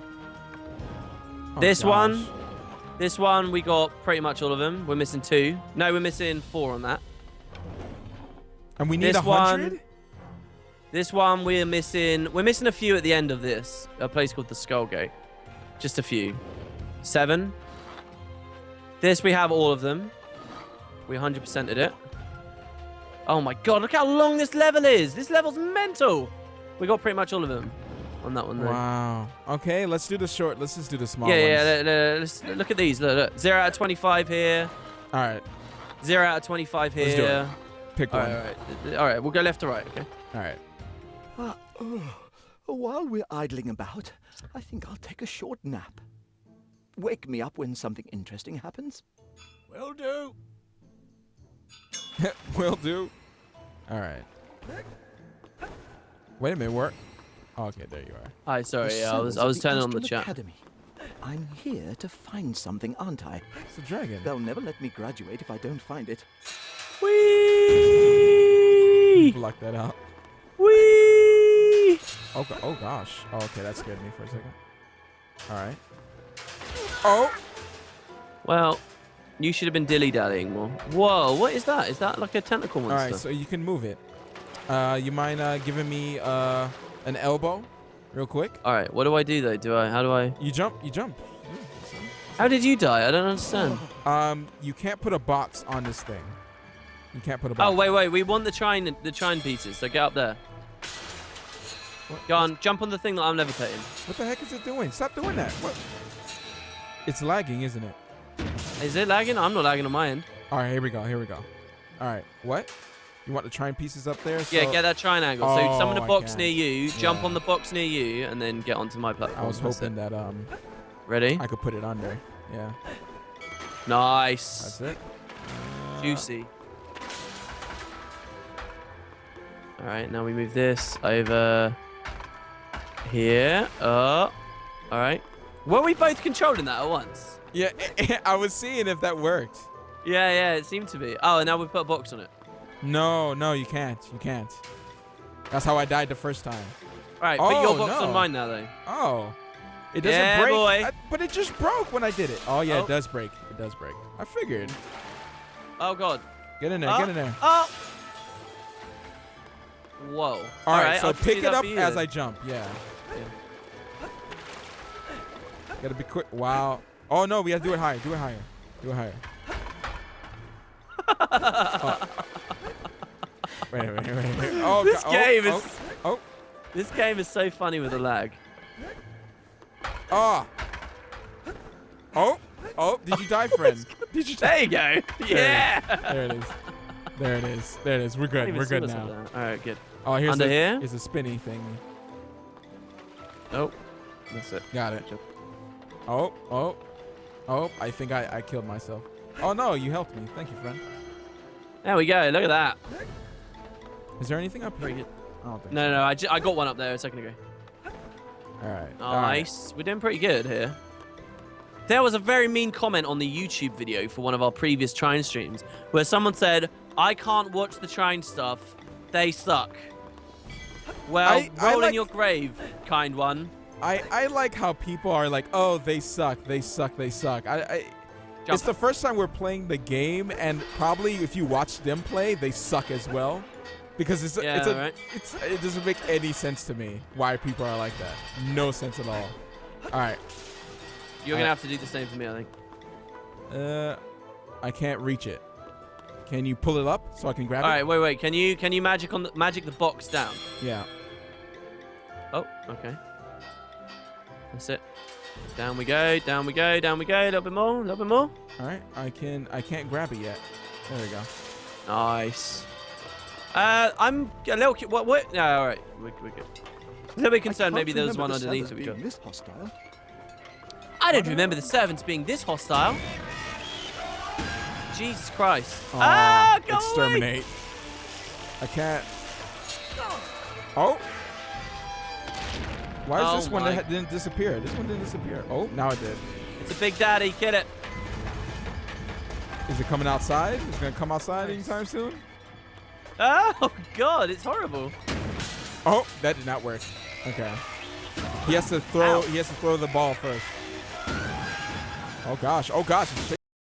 Oh,
this one, we got pretty much all of them. We're missing 2. No, we're missing 4 on that.
And we need 100?
This one, we're missing a few at the end of this. A place called the Skull Gate. Just a few. 7. This, we have all of them. We 100%ed it. Oh my god, look how long this level is. This level's mental. We got pretty much all of them on that one there.
Wow. Okay, let's do the short. Let's just do the small ones.
Yeah. Let's look at these. Look. 0 out of 25 here.
All right.
0 out of 25 here.
Let's do it. Pick one.
All right. We'll go left to right, okay?
All right.
While we're idling about, I think I'll take a short nap. Wake me up when something interesting happens.
Will do.
Will do. All right. Wait a minute. Where? Oh, okay, there you are.
Hi, sorry.
The
Yeah, I was
cells of
turning on the
Astral
chat.
Academy. I'm here to find something, aren't I?
It's a dragon.
They'll never let me graduate if I don't find it.
Whee!
Block that out.
Whee!
Okay. Oh gosh. Oh, okay, that scared me for a second. All right. Oh.
Well, you should have been dilly-dallying more. Whoa, what is that? Is that like a tentacle monster?
All right, so you can move it. You mind giving me an elbow, real quick?
All right, what do I do though? How do I?
You jump. You jump.
How did you die? I don't understand.
You can't put a box on this thing. You can't put a box.
Oh wait, we want the trine pieces. So get up there.
What?
Go on, jump on the thing that I'm levitating.
What the heck is it doing? Stop doing that. What? It's lagging, isn't it?
Is it lagging? I'm not lagging on my end.
All right, here we go. Here we go. All right. What? You want the trine pieces up there?
Yeah,
So-
get that trine angle. So
Oh,
summon a
I
box
can't.
near you, jump
Yeah.
on the box near you, and then get onto my platform.
I was
That's
hoping
it.
that
Ready?
I could put it under. Yeah.
Nice.
That's it.
Juicy. All right, now we move this over here. All right. Were we both controlling that at once?
Yeah, I was seeing if that worked.
Yeah, it seemed to be. Oh, and now we've put a box on it.
No, you can't. You can't. That's how I died the first time.
All right, put your
Oh,
box
no.
on mine now, though.
Oh. It doesn't
Yeah,
break.
boy.
But it just broke when I did it. Oh, yeah,
Oh.
it does break. It does break. I figured.
Oh, God.
Get in there.
Oh.
Get in there.
Oh! Whoa.
All right, so
I'll just
pick
do
it
that
up
for you
as
then.
I jump. Yeah. Gotta be quick. Wow. Oh, no, we have to do it higher. Do it higher. Do it higher. Oh. Wait. Oh,
This
God.
game
Oh,
is...
oh.
This game is so funny with the lag.
Oh. Oh, did you die, friend? Did you die?
There you go. Yeah.
There it is. There it is. There it is. We're good. We're good now.
All right, good.
Oh, here's
Under here?
Here's a spinny thing.
Nope. That's it.
Got it. Oh, I think I killed myself. Oh, no, you helped me. Thank you, friend.
There we go. Look at that.
Is there anything up here?
Pretty good.
I don't think
No, I got one up there a second ago.
so. All right.
Nice. We're doing pretty good here. There was a very mean comment on the YouTube video for one of our previous Trine streams where someone said, I can't watch the Trine stuff. They suck. Well,
I
roll
like-
in your grave, kind one.
I like how people are like, oh, they suck. It's the first time we're playing the game, and probably if you watch them play, they suck as well. Because
Right.
it doesn't make any sense to me why people are like that. No sense at all. All right.
You're going to have to do the same for me, I think.
I can't reach it. Can you pull it up so I can grab
All
it?
right, wait. Can you magic the box down?
Yeah.
Oh, okay. That's it. Down we go. A little bit more.
All right. I can't grab it yet. There we go.
Nice. I'm a little... What? No, all right. We're good. A little bit concerned maybe there was one underneath that we got.
This hostile.
I don't remember the servants being this hostile. Jesus Christ.
Aw,
Ah, go away!
exterminate. I can't. Oh. Why is
Oh
this one
my-
that didn't disappear? This one didn't disappear. Oh, now it did.
It's a big daddy. Get it.
Is it coming outside? Is it gonna come outside anytime soon?
Oh, God. It's horrible.
Oh, that did not work. Okay. He has to throw.
Ow.
He has to throw the ball first. Oh gosh. Oh gosh. It's